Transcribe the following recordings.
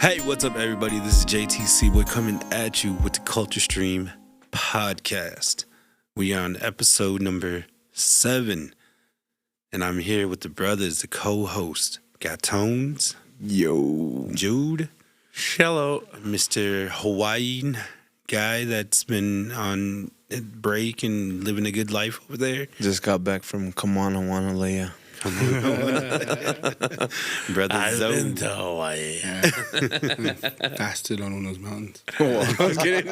Hey, what's up, everybody? This is JTC Boy coming at you with the Culture Stream podcast. We are on episode number 7, and I'm here with the brothers, the co-host. Got Tonez, Yo, Jude, hello, Mr. Hawaiian guy that's been on break and living a good life over there. just got back from Kamanawanalea. Brother Zoe. Been to Hawaii. Fasted on one of those mountains. I was kidding.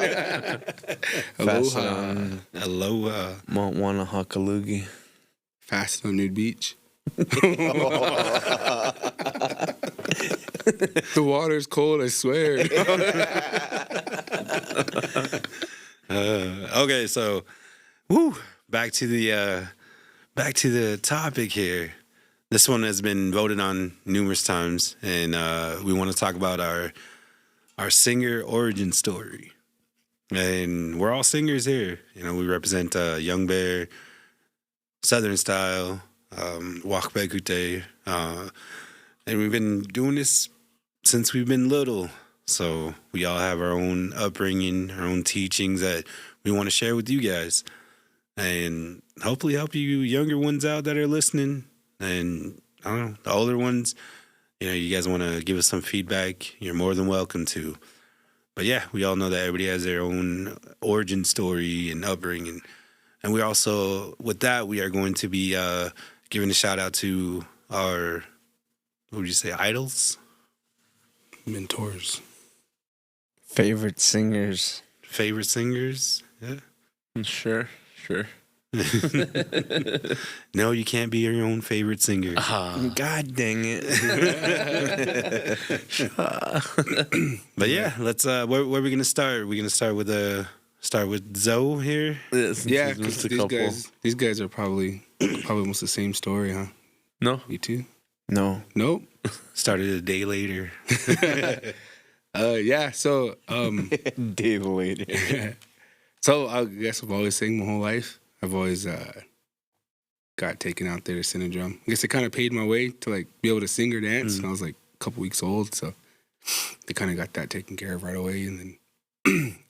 Aloha. Aloha. Mount Wanahakalugi. Fasted on Nude Beach. The water's cold, I swear. Okay, so, back to the topic here. This one has been voted on numerous times, and we want to talk about our singer origin story. And we're all singers here. You know, we represent Young Bear, Southern Style, Wakbekute, and we've been doing this since we've been little. So we all have our own upbringing, our own teachings that we want to share with you guys, and hopefully help you younger ones out that are listening. And I don't know, the older ones, you know, you guys want to give us some feedback, you're more than welcome to. But yeah, we all know that everybody has their own origin story and upbringing. And we also, with that, we are going to be giving a shout out to our, what would you say, idols? Mentors. Favorite singers. Favorite singers? Yeah. Sure. No, you can't be your own favorite singer. God dang it. But yeah, let's. Where are we gonna start? We're gonna start with Zoe here. Yeah, because these guys are probably almost the same story, huh? No. You too? No. Nope. Started a day later. Yeah. So, Day later. so I guess I've always sang my whole life. I've always got taken out there to sing a drum. I guess it kind of paid my way to like be able to sing or dance. And I was like a couple weeks old, so they kind of got that taken care of right away. And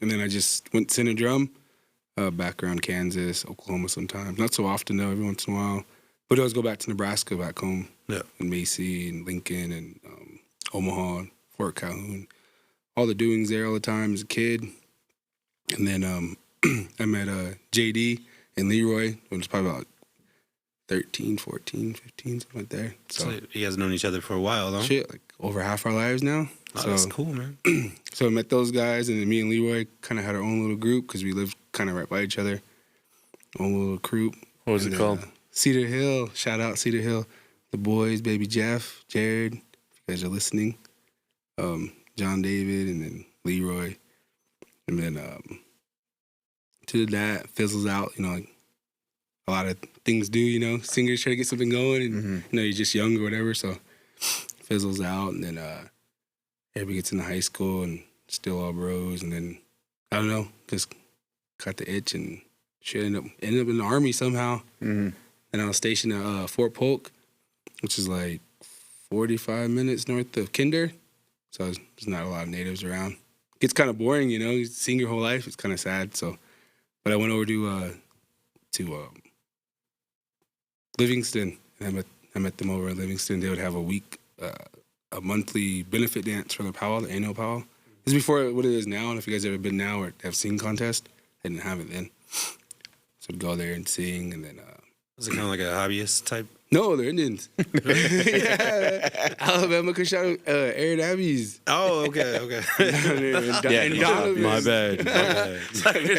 then I just went to sing a drum back around Kansas, Oklahoma sometimes. Not so often though, every once in a while. But I always go back to Nebraska, back home, in Macy and Lincoln and Omaha, and Fort Calhoun. All the doings there all the time as a kid. And then I met JD and Leroy. It was probably about 13, 14, 15, something like that. So you guys known each other for a while, though? Shit, like over half our lives now. Oh, so, that's cool, man. So I met those guys, and then me and Leroy kind of had our own little group because we lived kind of right by each other. Own little group. What was it called? Cedar Hill. Shout out Cedar Hill. The boys, Baby Jeff, Jared, if you guys are listening. John David, and then Leroy. And then to that fizzles out, you know, like a lot of things do, you know, singers try to get something going and, you know, you're just young or whatever, so fizzles out, and then everybody gets into high school and still all bros, and then, I don't know, just got the itch and shit, ended up in the Army somehow, and I was stationed at Fort Polk, which is like 45 minutes north of Kinder, so there's not a lot of natives around. Gets kind of boring, you know, you sing your whole life, it's kind of sad, so. But I went over to Livingston, and I met them over at Livingston. They would have a monthly benefit dance for the powwow, the annual powwow. This is before what it is now, and if you guys ever been now or have singing contest, they didn't have it then. So I'd go there and sing, and then... Was it kind of like a hobbyist type? No, they're Indians. Yeah, Alabama could shout Aaron Abbey's. Oh, okay. My bad.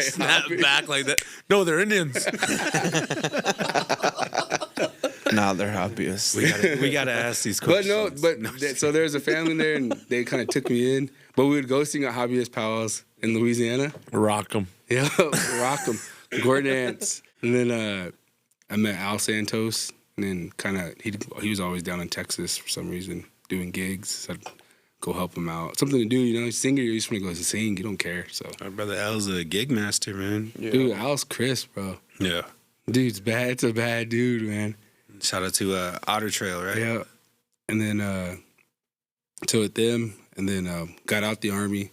Snap back like that. No, they're Indians. Nah, they're hobbyists. We gotta ask these questions. So there's a family there, and they kind of took me in. But we would go sing at hobbyist powwows in Louisiana. Rock them. Yeah, rock them. Gore dance. And then I met Al Santos. And then kind of, he was always down in Texas for some reason doing gigs. So I'd go help him out. Something to do, you know. Singer, you just want to go sing. You don't care. So our brother Al's a gig master, man. Yeah. Dude, Al's crisp, bro. Yeah. Dude's bad. It's a bad dude, man. Shout out to Otter Trail, right? Yeah. And then, so with them, and then got out the Army,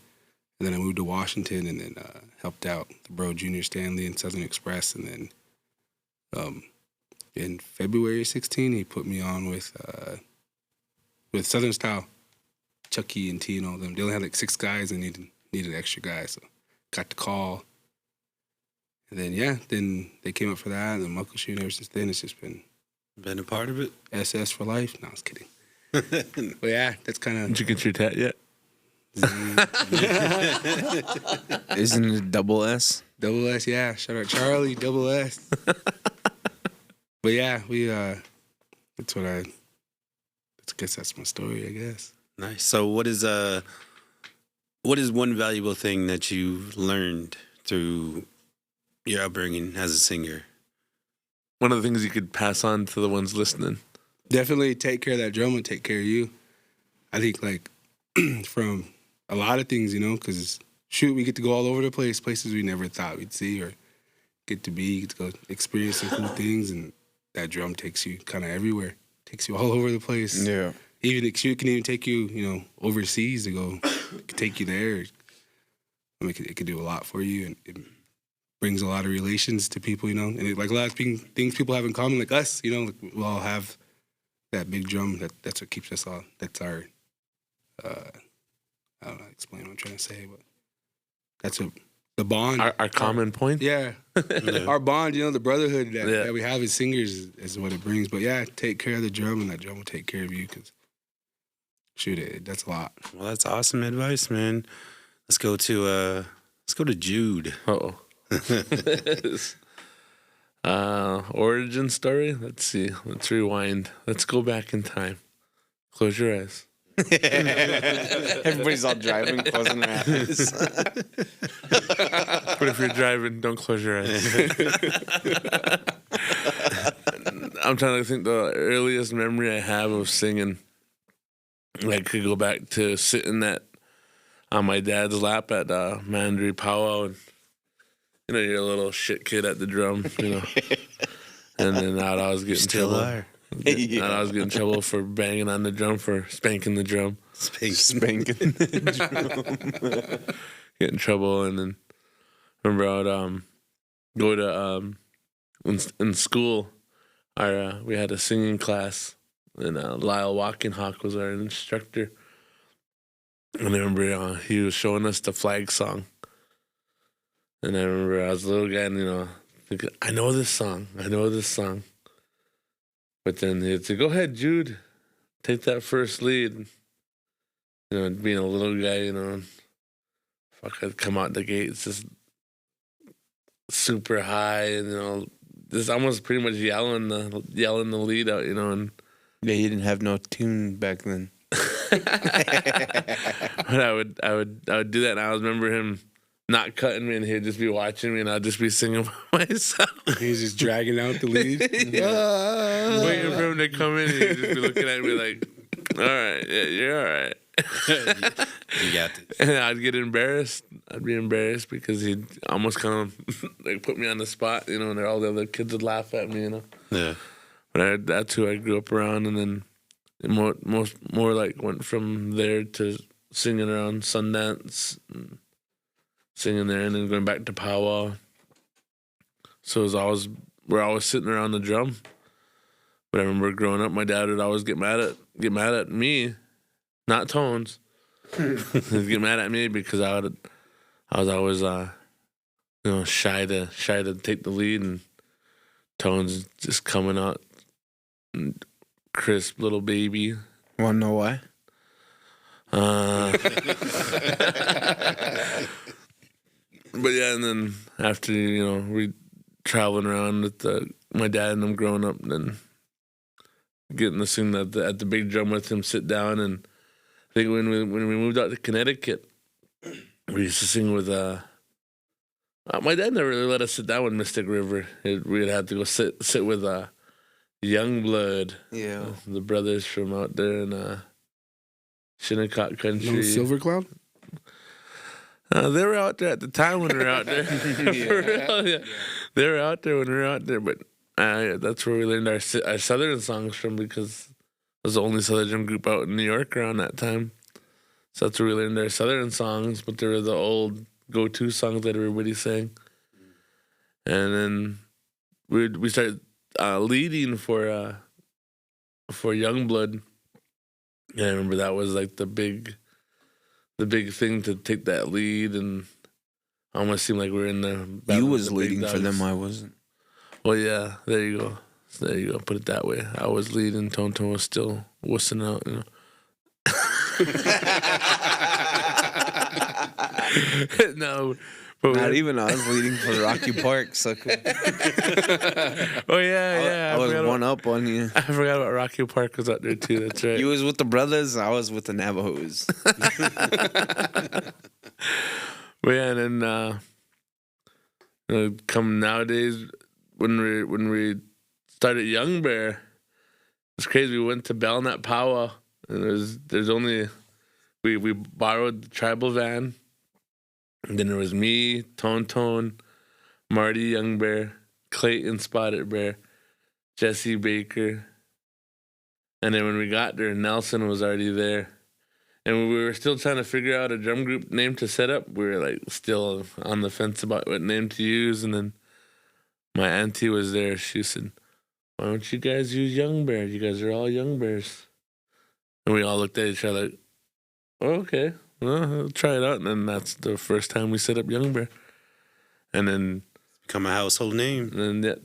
and then I moved to Washington, and then helped out the bro Junior Stanley and Southern Express, and then in February 16, he put me on with Southern Style, Chucky and T and all them. They only had like 6 guys and needed extra guys, so got the call. And then then they came up for that, and then Muckle Shoot. Ever since then, it's just been a part of it. SS for life. No, I was kidding. But yeah, that's kind of. Did you get your tat yet? Isn't it double S? Double S, yeah. Shout out Charlie, double S. But yeah, we I guess that's my story, I guess. Nice. So what is one valuable thing that you've learned through your upbringing as a singer? One of the things you could pass on to the ones listening. Definitely take care of that drum and take care of you. I think like from a lot of things, because we get to go all over the place, places we never thought we'd see or get to be, get to go experience some cool things, and that drum takes you kind of everywhere, takes you all over the place. Yeah. Even it can even take you, overseas to go. It could take you there. I mean, it could do a lot for you, and it brings a lot of relations to people, and a lot of things people have in common, like us, like we all have that big drum. That's what keeps us all. That's our. I don't know how to explain what I'm trying to say, but that's the bond. Our common point? Yeah. Our bond, the brotherhood that we have as singers is what it brings. But yeah, take care of the drum, and that drum will take care of you, because that's a lot. Well, that's awesome advice, man. Let's go to Jude. Origin story? Let's see. Let's rewind. Let's go back in time. Close your eyes. Everybody's all driving, closing their eyes. But if you're driving, don't close your eyes. I'm trying to think the earliest memory I have of singing. I could go back to sitting on my dad's lap at Mandarin Powwow, and you're a little shit kid at the drum, and then out I was getting trouble. And I was getting trouble for banging on the drum, for spanking the drum. Spanking the drum. Get in trouble, and then remember I would go to in school. We had a singing class, and Lyle Walkenhawk was our instructor. And I remember he was showing us the flag song. And I remember I was a little guy, and thinking, I know this song. But then he'd say, "Go ahead, Jude, take that first lead." Being a little guy, I'd come out the gates just super high, and just almost pretty much yelling the lead out, and Yeah, you didn't have no tune back then. but I would do that, and I remember him not cutting me, and he'd just be watching me, and I'd just be singing by myself. He's just dragging out the lead. Waiting for him to come in, and he'd just be looking at me like, all right, yeah, you're all right. You got this. And I'd get embarrassed. I'd be embarrassed because he'd almost kind of put me on the spot, and all the other kids would laugh at me, Yeah. But that's who I grew up around, and then more went from there to singing around Sundance, and singing there, and then going back to powwow. So we're always sitting around the drum. But I remember growing up, my dad would always get mad at me, not Tonez. He'd get mad at me because I was always shy to take the lead, and Tonez just coming out, and crisp little baby. Want to know why? But yeah, and then after we traveling around with my dad and them growing up, and then getting to sing at the big drum with him, sit down, and I think when we moved out to Connecticut, we used to sing with my dad never really let us sit down with Mystic River. We'd have to go sit with Youngblood, the brothers from out there in Shinnecock country. No Silver Cloud? They were out there at the time when we were out there. For real, yeah. They were out there when we were out there, but that's where we learned our Southern songs from, because it was the only Southern group out in New York around that time. So that's where we learned our Southern songs, but they were the old go-to songs that everybody sang. And then we started leading for Youngblood. And I remember that was like the big thing to take that lead, and almost seemed like we were in the. You battle was with the big leading for them. dogs. I wasn't. Well, yeah, there you go. There you go. Put it that way. I was leading. Tonez was still wussing out. You know. No, but Not even. I was leading for Rocky Park, sucker. Oh yeah. I was forgot one up on you. I forgot about Rocky Park was out there too. That's right. You was with the brothers. I was with the Navajos. But yeah, and then come nowadays when we started Young Bear, it's crazy. We went to Belknap Powwow, and there's only we borrowed the tribal van, and then there was me, Tone, Marty Young Bear, Clayton Spotted Bear, Jesse Baker, and then when we got there, Nelson was already there. And we were still trying to figure out a drum group name to set up. We were like still on the fence about what name to use. And then my auntie was there. She said, "Why don't you guys use Young Bear? You guys are all Young Bears." And we all looked at each other like, "Oh, okay, well, I'll try it out." And then that's the first time we set up Young Bear. And then Become a household name.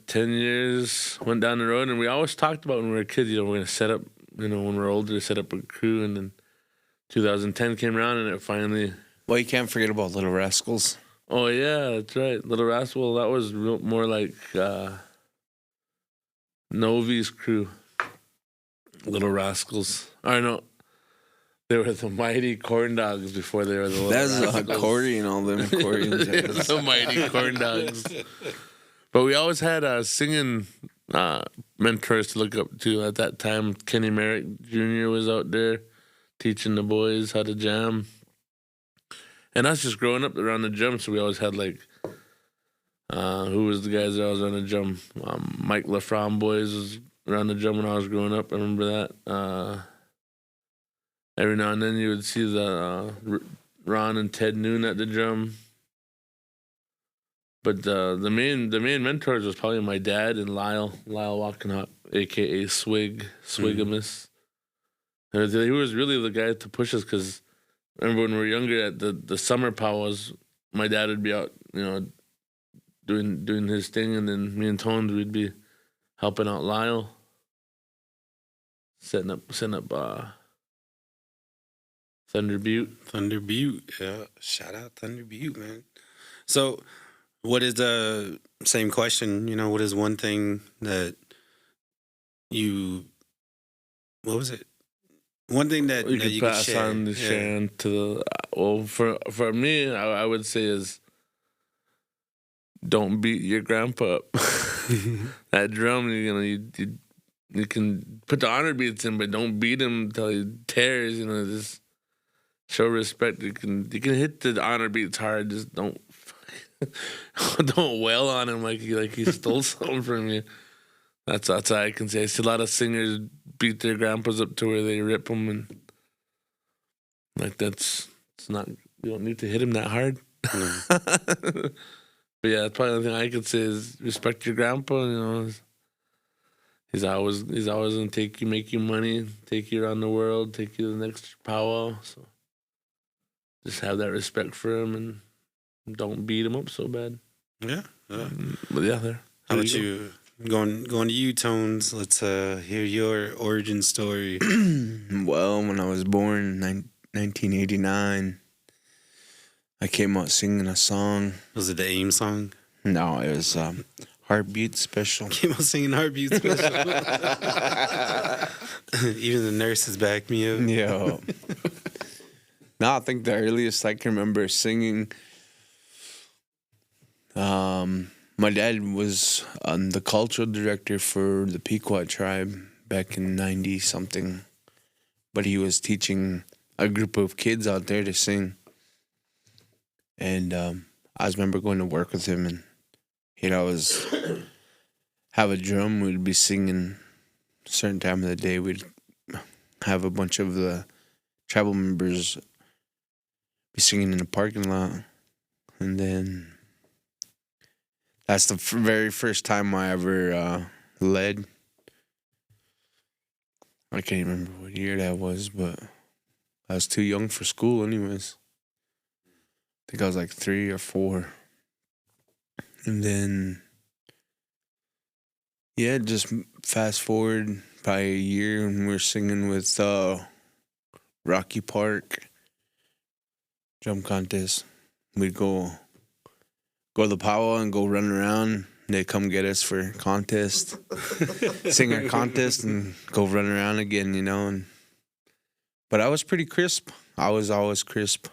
10 years went down the road. And we always talked about when we were kids, we're going to set up, when we're older, set up a crew. And then 2010 came around and it finally. Well, you can't forget about Little Rascals. Oh yeah, that's right. Little Rascal. That was more like Novi's crew. Little Rascals. I know. They were the Mighty Corn Dogs before they were the Little That's Rascals. accordion, all them accordions. The Mighty Corn Dogs. But we always had singing mentors to look up to at that time. Kenny Merrick Jr. was out there teaching the boys how to jam. And us just growing up around the drum, so we always had like, who was the guys that was around the drum? Mike LaFrance boys was around the drum when I was growing up. I remember that. Every now and then you would see the Ron and Ted Noon at the drum. But the main mentors was probably my dad and Lyle Walkenhawk, a.k.a. Swigamus. And he was really the guy to push us, because remember when we were younger at the summer powwows, my dad would be out, doing his thing, and then me and Tonez would be helping out Lyle, setting up Thunder Butte. Yeah. Shout out Thunder Butte, man. So, what is the same question? What is one thing that what was it? One thing that You that could you pass could share. on the Yeah. sharing to the for me, I would say is don't beat your grandpa up. That drum, you can put the honor beats in, but don't beat him until he tears. Just show respect. You can hit the honor beats hard. Just don't wail on him like he stole something from you. That's all I can say. I see a lot of singers beat their grandpas up to where they rip them, and like it's not. You don't need to hit him that hard. But yeah, that's probably the thing I could say is respect your grandpa. He's always gonna make you money, take you around the world, take you to the next powwow. So just have that respect for him and don't beat him up so bad. Yeah. But yeah, there. How about you? Going to you, Tonez. Let's hear your origin story. Well, when I was born in 1989, I came out singing a song. Was it the AIM song? No, it was Heartbeat Special. Came out singing Heartbeat Special. Even the nurses backed me up. Yeah. No, I think the earliest I can remember singing, my dad was the cultural director for the Pequot tribe back in 90-something. But he was teaching a group of kids out there to sing. And I remember going to work with him, and he'd always have a drum. We'd be singing a certain time of the day. We'd have a bunch of the tribal members be singing in the parking lot. And then that's the very first time I ever led. I can't remember what year that was, but I was too young for school anyways. I think I was like 3 or 4. And then, yeah, just fast forward probably a year and we're singing with Rocky Park drum contest. We'd go to the powwow and go run around. They come get us for contest, sing our contest, and go run around again, you know. But I was pretty crisp. I was always crisp.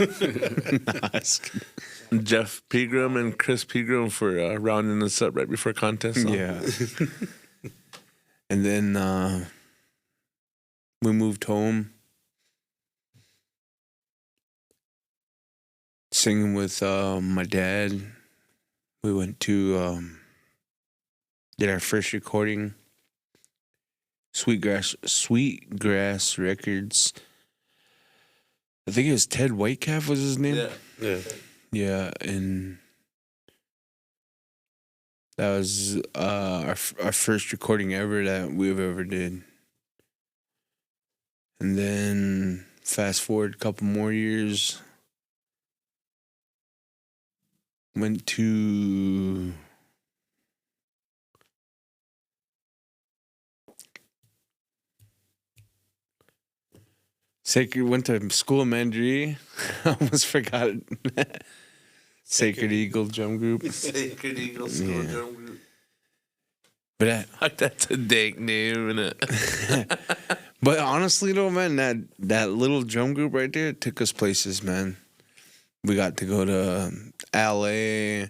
Nah, I was kidding. Jeff Pegram and Chris Pegram for rounding us up right before contest. So. Yeah. And then we moved home. Singing with my dad. We went to did our first recording. Sweetgrass Records. I think it was Ted Whitecalf was his name. Yeah. Yeah, and that was our first recording ever that we've ever did. And then fast forward a couple more years. Went to went to school in Mandry. I almost forgot it. Sacred Eagle Drum Group. Sacred Eagle School Yeah. Drum Group. But That's a dank name, isn't it? but honestly though, man, that little drum group right there took us places, man. We got to go to LA,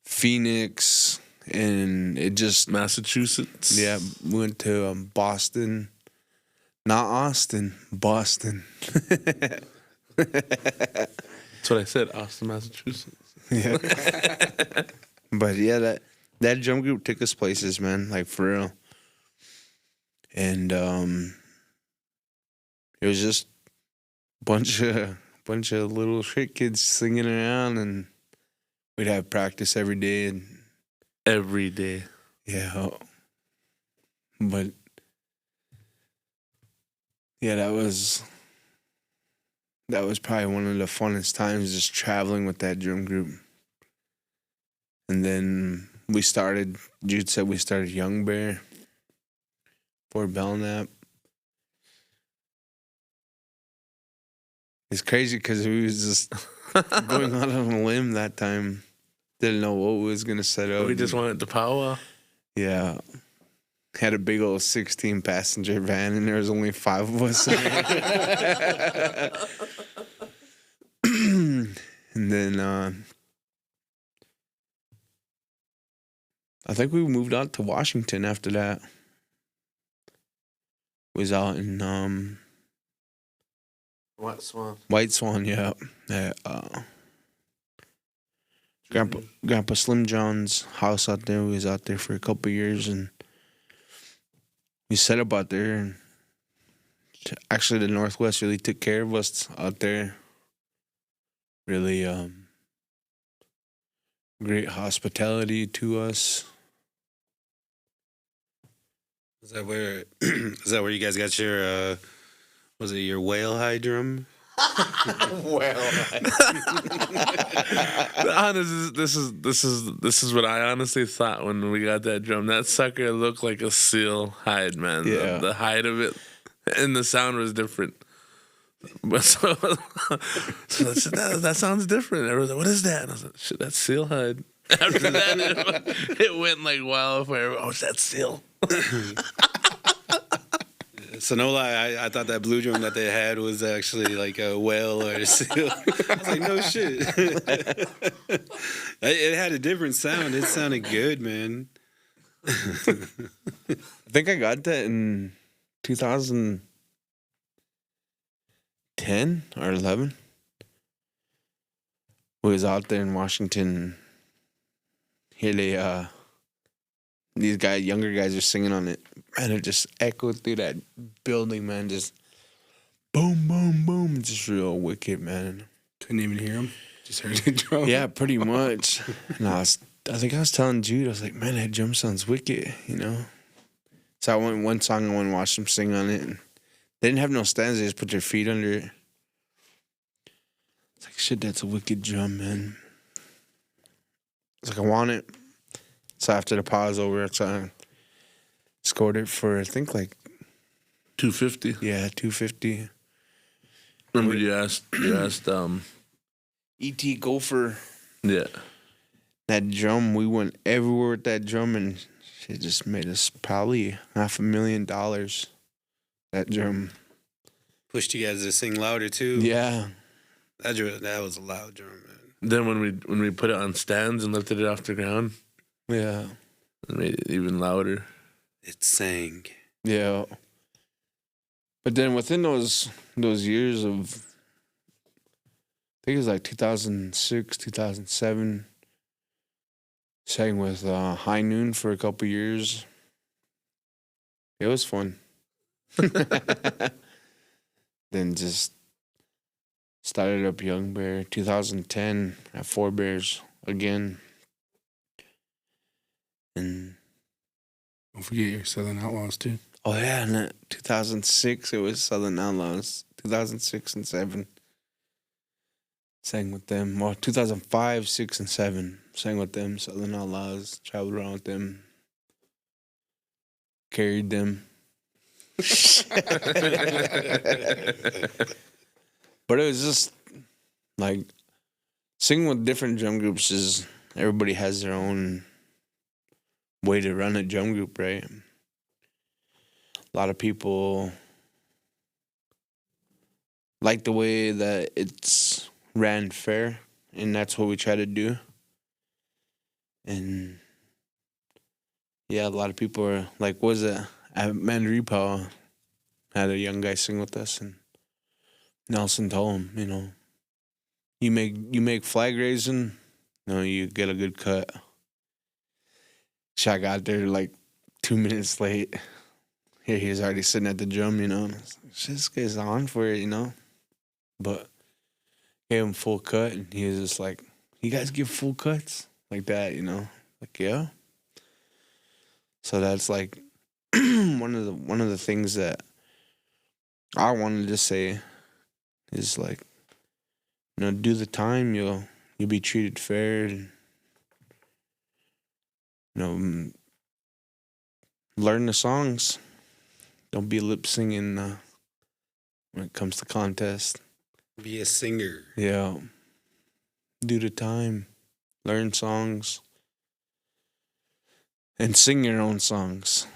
Phoenix, and it just Massachusetts. yeah, we went to Boston. Not Austin, Boston. That's what I said, Austin, Massachusetts. Yeah. But yeah, that drum group took us places, man, like for real. And it was just bunch of little shit kids singing around, and we'd have practice every day. And Every day. yeah, but yeah, that was probably one of the funnest times, just traveling with that drum group. And then Jude said we started Young Bear for Belknap. It's crazy because we was just going out on a limb that time. Didn't know what we was going to set up. We just wanted to powwow. Yeah. Had a big old 16-passenger van, and there was only 5 of us in it. And then I think we moved out to Washington after that. Was out in White Swan. White Swan, yeah. Grandpa Slim John's house out there. We was out there for a couple of years, and we set up out there. And actually, the Northwest really took care of us out there. Really great hospitality to us. Is that where you guys got your was it your whale high drum? Honest, this is what I honestly thought when we got that drum. That sucker looked like a seal hide, man. Yeah. The height of it, and the sound was different. But so I said, that sounds different. Everyone's like, "What is that?" And I was like, "Shit, that's seal hide." After that, it went like wildfire. Oh, it's that seal. So no lie, I thought that blue drum that they had was actually like a whale or a seal. I was like, no shit. It had a different sound. It sounded good, man. I think I got that in 2010 or 11. We was out there in Washington. Here these younger guys are singing on it, and it just echoed through that building, man. Just boom, boom, boom. Just real wicked, man. Couldn't even hear him. Just heard the drum. Yeah, pretty much. And I think I was telling Jude, I was like, man, that drum sounds wicked, you know? So I went one song, I went and watched them sing on it. And they didn't have no stands, they just put their feet under it. It's like, shit, that's a wicked drum, man. It's like, I want it. So after the pause over, I scored it for, I think, like, 250. yeah, 250. Remember you asked E.T. Gopher. yeah. That drum, we went everywhere with that drum, and it just made us probably $500,000. That drum. Pushed you guys to sing louder too. Yeah. That was a loud drum, man. Then when we put it on stands and lifted it off the ground, Yeah. it made it even louder. It sang. Yeah. But then within those years of, I think it was like 2006, 2007, sang with High Noon for a couple years. It was fun. Then just started up Young Bear, 2010 at Four Bears again. And Don't forget your Southern Outlaws, too. oh yeah, and 2006 it was Southern Outlaws. 2006 and 7 sang with them. Well, 2005, 6, and 7 sang with them. Southern Outlaws, traveled around with them, carried them. But it was just like singing with different drum groups is everybody has their own way to run a drum group, right? A lot of people like the way that it's ran fair, and that's what we try to do. And yeah, a lot of people are like, what is it? At Mandripa had a young guy sing with us, and Nelson told him, you know, you make flag raising, you know, you get a good cut. Shaq got there like 2 minutes late. Here he was already sitting at the drum, you know. And I was like, this guy's on for it, you know. But gave him full cut, and he was just like, "You guys give full cuts like that, you know?" Like, yeah. So that's like one of the things that I wanted to say is like, you know, do the time, you'll be treated fair, and you know, learn the songs. Don't be lip singing when it comes to contest. Be a singer. Yeah. Do the time. Learn songs. And sing your own songs.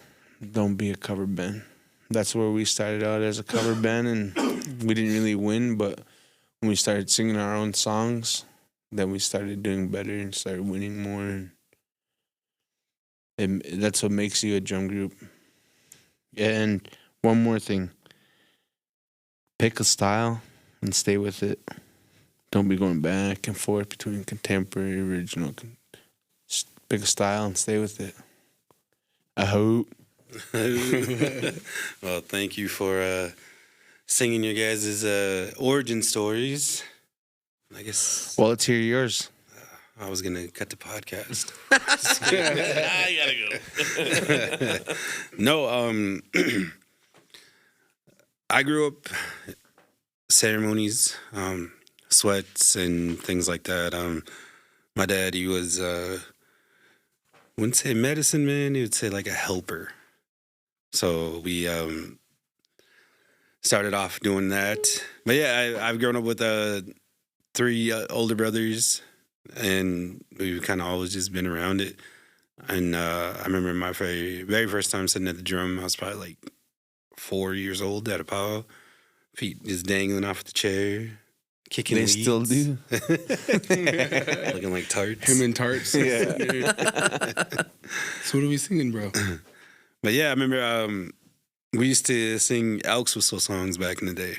Don't be a cover band. That's where we started out, as a cover band, and we didn't really win, but when we started singing our own songs, then we started doing better and started winning more. And that's what makes you a drum group. And one more thing. Pick a style and stay with it. Don't be going back and forth between contemporary, original. Just pick a style and stay with it. I hope. Well, thank you for singing your guys' origin stories. I guess Well, let's hear yours. I was gonna cut the podcast. I gotta go. No, I grew up ceremonies, sweats and things like that. My dad, he was wouldn't say medicine man, he would say like a helper. So we started off doing that. But yeah, I've grown up with 3 older brothers, and we've kind of always just been around it. And I remember my very first time sitting at the drum, I was probably like 4 years old at a powwow. Feet just dangling off the chair, kicking They leads. still do. Looking like tarts. Him and Tarts. Yeah. So what are we singing, bro? But yeah, I remember we used to sing Elks Whistle songs back in the day.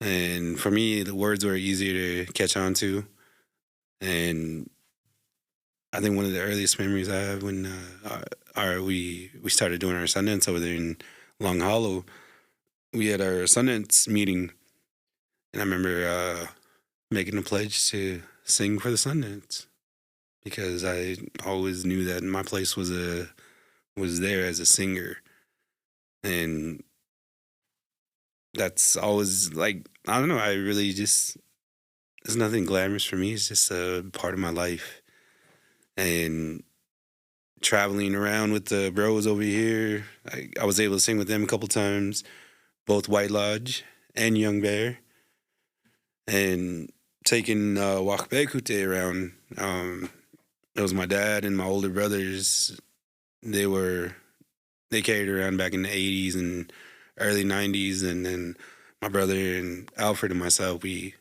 And for me, the words were easier to catch on to. And I think one of the earliest memories I have when we started doing our Sundance over there in Long Hollow we had our Sundance meeting, and I remember making a pledge to sing for the Sundance because I always knew that my place was there as a singer, and that's always like, I don't know. I really just, it's nothing glamorous for me. It's just a part of my life, and traveling around with the bros over here, I was able to sing with them a couple times, both White Lodge and Young Bear, and taking Wakbekute around. It was my dad and my older brothers. They carried around back in the 80s and early 90s, and then my brother and Alfred and myself, we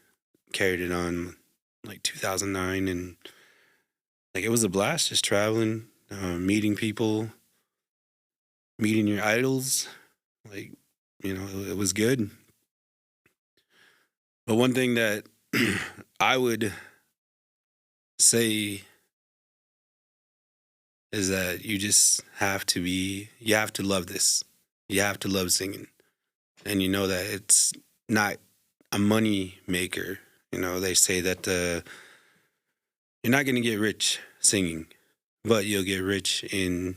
carried it on like 2009, and like it was a blast just traveling, meeting people, meeting your idols. Like, you know, it was good. But one thing that I would say is that you have to love this. You have to love singing. And you know that it's not a money maker. You know, they say that you're not going to get rich singing, but you'll get rich in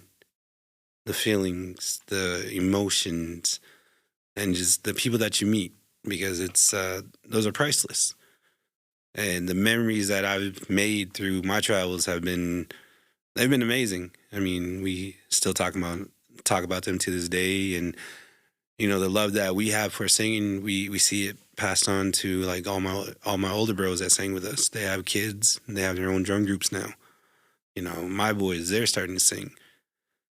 the feelings, the emotions, and just the people that you meet, because it's those are priceless. And the memories that I've made through my travels they've been amazing. I mean, we still talk about them to this day, and you know, the love that we have for singing, we see it passed on to like all my older bros that sang with us. They have kids, and they have their own drum groups now. You know, my boys, they're starting to sing.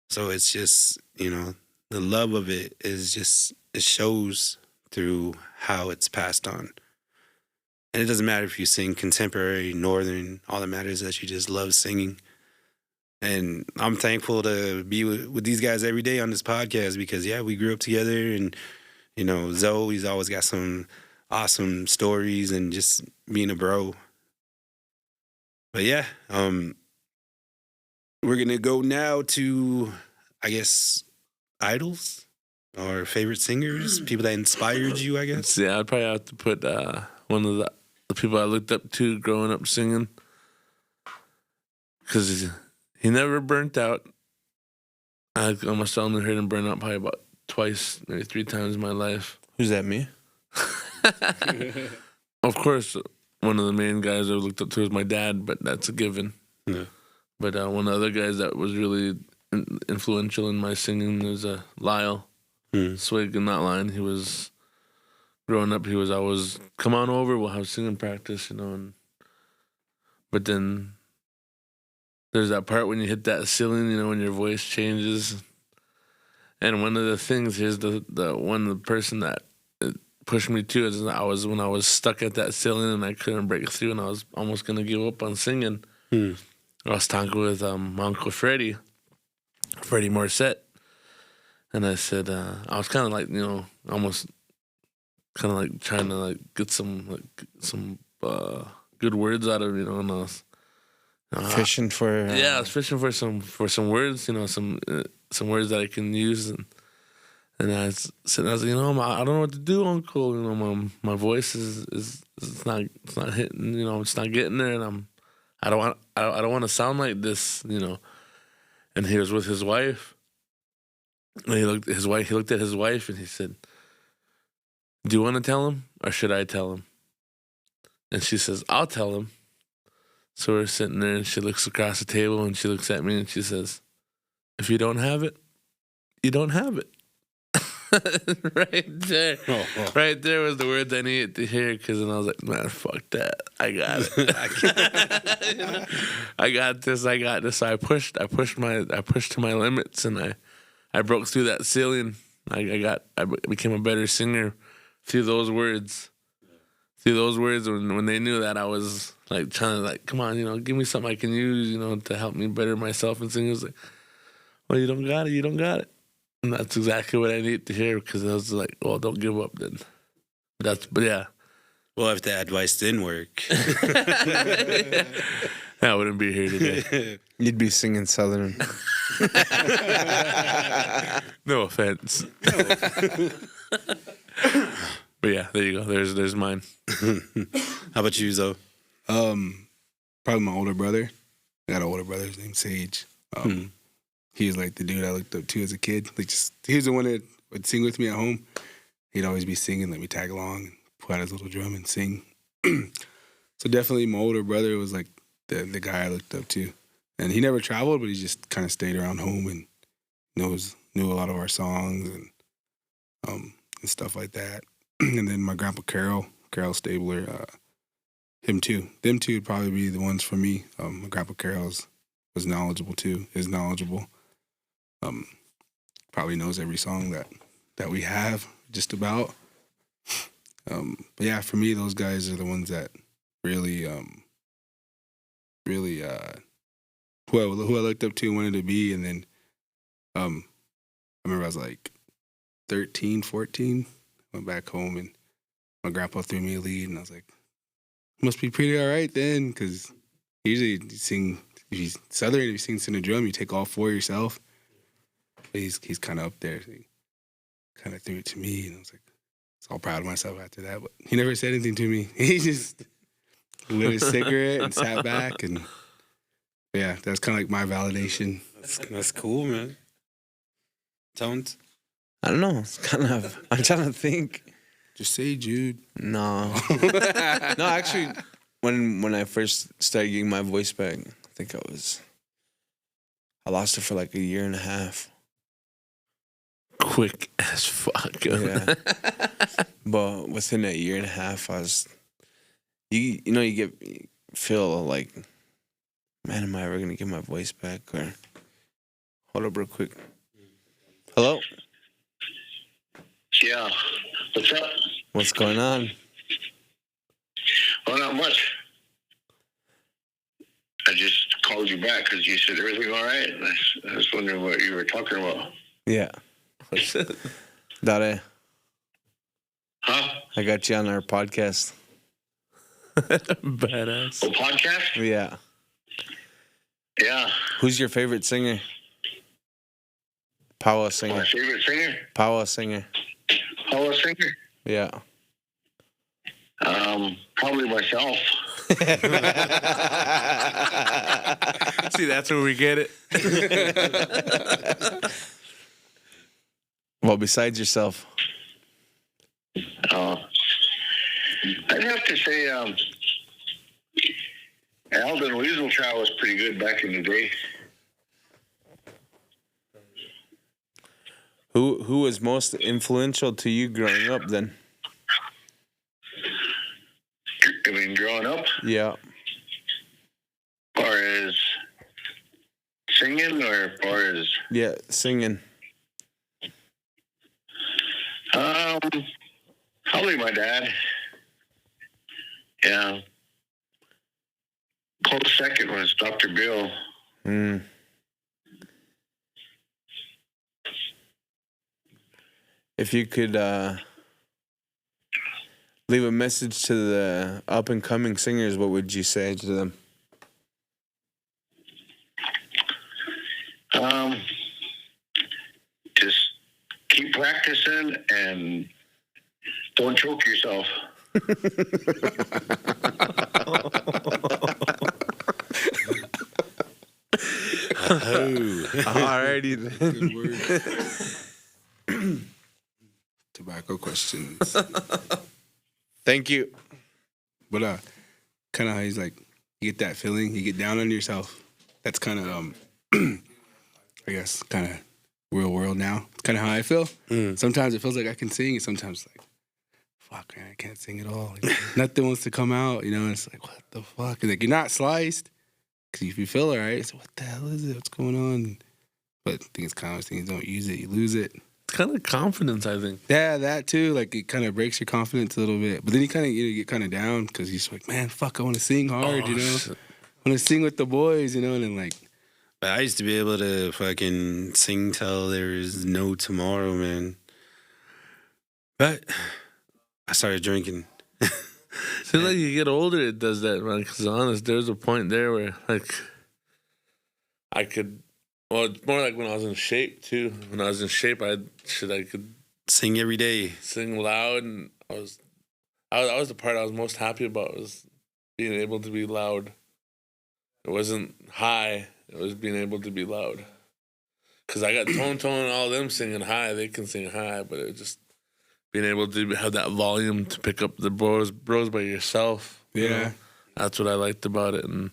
So it's just, you know, the love of it is just, it shows through how it's passed on. And it doesn't matter if you sing contemporary, northern, all that matters is that you just love singing. And I'm thankful to be with these guys every day on this podcast because, yeah, we grew up together. And, you know, Zoe's always got some awesome stories and just being a bro. But, yeah, we're going to go now to, I guess, idols or favorite singers, people that inspired you, I guess. Yeah, I'd probably have to put one of the people I looked up to growing up singing, because he never burnt out. I almost only heard him burn out probably about twice, maybe 3 times in my life. Who's that, me? Of course, one of the main guys I looked up to was my dad, but that's a given. Yeah. But one of the other guys that was really influential in my singing was Lyle Swig, and not lying. He was, growing up, he was always, come on over, we'll have singing practice, you know. But then there's that part when you hit that ceiling, you know, when your voice changes. And one of the things, here's the person that pushed me to is when I was stuck at that ceiling and I couldn't break through and I was almost going to give up on singing. I was talking with my Uncle Freddie Morissette. And I said, I was kind of like, you know, almost kind of like trying to like get some good words out of, you know, and I was Fishing for I was fishing for some words, you know, some words that I can use, and I said, I was like, you know, I don't know what to do, Uncle. You know, my voice is it's not hitting, you know, it's not getting there, and I don't want to sound like this, you know. And he was with his wife, and he looked at his wife, and he said, "Do you want to tell him, or should I tell him?" And she says, "I'll tell him." So we're sitting there, and she looks across the table, and she looks at me, and she says, "If you don't have it, you don't have it." Right there. Right there was the words I needed to hear, because then I was like, man, fuck that. I got it. You know? I got this. So I pushed to my limits, and I broke through that ceiling. I became a better singer through those words. Through those words, when they knew that I was like trying to like, come on, you know, give me something I can use, you know, to help me better myself and sing. It was like, well, you don't got it. And that's exactly what I need to hear, because I was like, well, don't give up then. But yeah. Well, if that advice didn't work, I wouldn't be here today. You'd be singing Southern. No offense. But yeah, there you go. There's mine. How about you, Zoe? Probably my older brother. I got an older brother. His name's Sage. He was like the dude I looked up to as a kid. Like, he was the one that would sing with me at home. He'd always be singing, let me tag along, and pull out his little drum and sing. So definitely my older brother was like the guy I looked up to. And he never traveled, but he just kind of stayed around home and knew a lot of our songs and stuff like that. And then my grandpa Carol Stabler, him too. Them two would probably be the ones for me. My grandpa Carol was knowledgeable too. Is knowledgeable. Probably knows every song that we have, just about. But yeah, for me, those guys are the ones that really who I looked up to and wanted to be. And then I remember I was like 13, 14, went back home and my grandpa threw me a lead and I was like, must be pretty all right then, because usually you sing, if he's Southern, if he sings in a drum, you take all four yourself. But he's kind of up there. So he kind of threw it to me and I was like, I was all proud of myself after that. But he never said anything to me. He just lit his cigarette and sat back, and yeah, that's kind of like my validation. That's cool, man. Tonez? I don't know. It's kind of. I'm trying to think. Just say Jude. No. No, actually, when I first started getting my voice back, I think I lost it for like a year and a half. Quick as fuck. Yeah. But within that year and a half, I was, you feel like, man, am I ever gonna get my voice back? Or hold up real quick. Hello? Yeah. What's up? What's going on? Well, not much. I just called you back because you said everything all right. And I was wondering what you were talking about. Yeah. Dare, Huh? I got you on our podcast. Badass. Oh, podcast? Yeah. Yeah. Who's your favorite singer? Power singer. My favorite singer? Power singer. Power singer? Yeah. Probably myself. See, that's where we get it. Well, besides yourself. I'd have to say Alden Weaseltrow was pretty good back in the day. Who was most influential to you growing up then? I mean, growing up, Yeah. or as singing, or as Yeah, singing. probably my dad. Yeah. Close second was Dr. Bill. Mm. If you could leave a message to the up-and-coming singers, what would you say to them? Just keep practicing and don't choke yourself. Alrighty then. Good word. Tobacco questions. Thank you. But kind of how he's like, you get that feeling, you get down on yourself. That's kind of, I guess, kind of real world now. It's kind of how I feel. Sometimes it feels like I can sing, and sometimes like, fuck, man, I can't sing at all. Like, nothing wants to come out, and it's like, what the fuck? And like, you're not sliced, because if you feel all right, it's like, what the hell is it? What's going on? But I think it's kind of things, don't use it, you lose it. It's kind of confidence, I think. Yeah, that too. Like, it kind of breaks your confidence a little bit. But then you kind of get kind of down because you're just like, man, fuck, I want to sing hard, Shit. I want to sing with the boys, and then like. But I used to be able to fucking sing till there is no tomorrow, man. But I started drinking. Seems like you get older, it does that, man. Because honest, there's a point there where, like, I could. Well, it's more like when I was in shape too. When I was in shape, I could Sing every day. sing loud, and I was the part I was most happy about was being able to be loud. It wasn't high; it was being able to be loud. Cause I got Tone and all them singing high. They can sing high, but it was just being able to have that volume to pick up the bros by yourself. You know? That's what I liked about it, and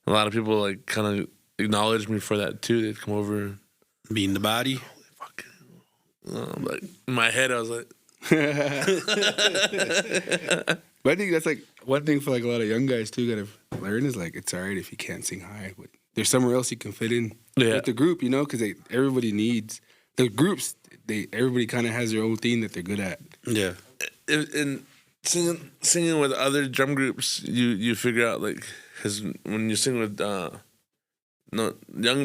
a lot of people like kind of acknowledged me for that too. They'd come over, Being the body. like in my head, I was like, But I think that's like one thing for like a lot of young guys too gotta learn is like it's all right if you can't sing high, but there's somewhere else you can fit in with the group, you know, because everybody needs the groups. Everybody kind of has their own thing that they're good at. Yeah. And singing with other drum groups, you figure out like, because when you sing with Young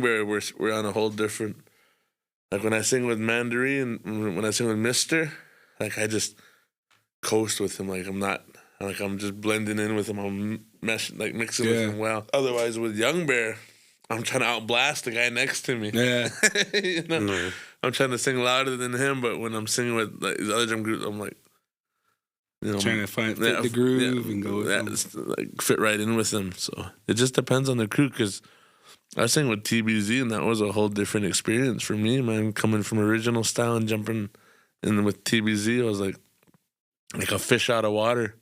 Bear, we're on a whole different. Like when I sing with Mandarin and when I sing with Mister, like I just coast with him. Like I'm just blending in with him. I'm mixing with him well. Otherwise, with Young Bear, I'm trying to outblast the guy next to me. Yeah. You know? I'm trying to sing louder than him, but when I'm singing with like these other drum groups, I'm like, you know, Trying to fit the groove and go with them. Like fit right in with them. So it just depends on the crew, because I sang with TBZ and that was a whole different experience for me, man. Coming from original style and jumping in with TBZ, I was like a fish out of water.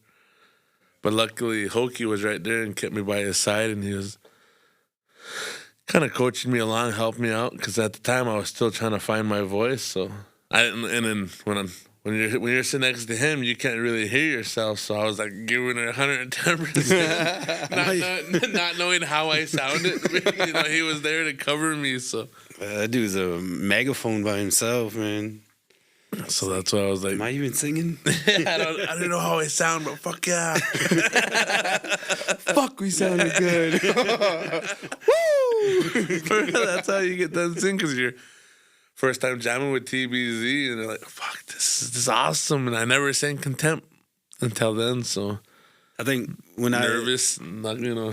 But luckily, Hokey was right there and kept me by his side, and he was kind of coaching me along, helping me out, because at the time I was still trying to find my voice. So I didn't. And then when you're sitting next to him, you can't really hear yourself. So I was like giving it 110%, not knowing how I sounded. You know, he was there to cover me. So That dude's a megaphone by himself, man. so that's why I was like, Am I even singing? I don't know how I sound, but fuck yeah. Fuck, we sounded good. That's how you get done singing, because you're first time jamming with TBZ, and they're like, fuck, this is awesome. And I never sang Contempt until then, so I think when nervous,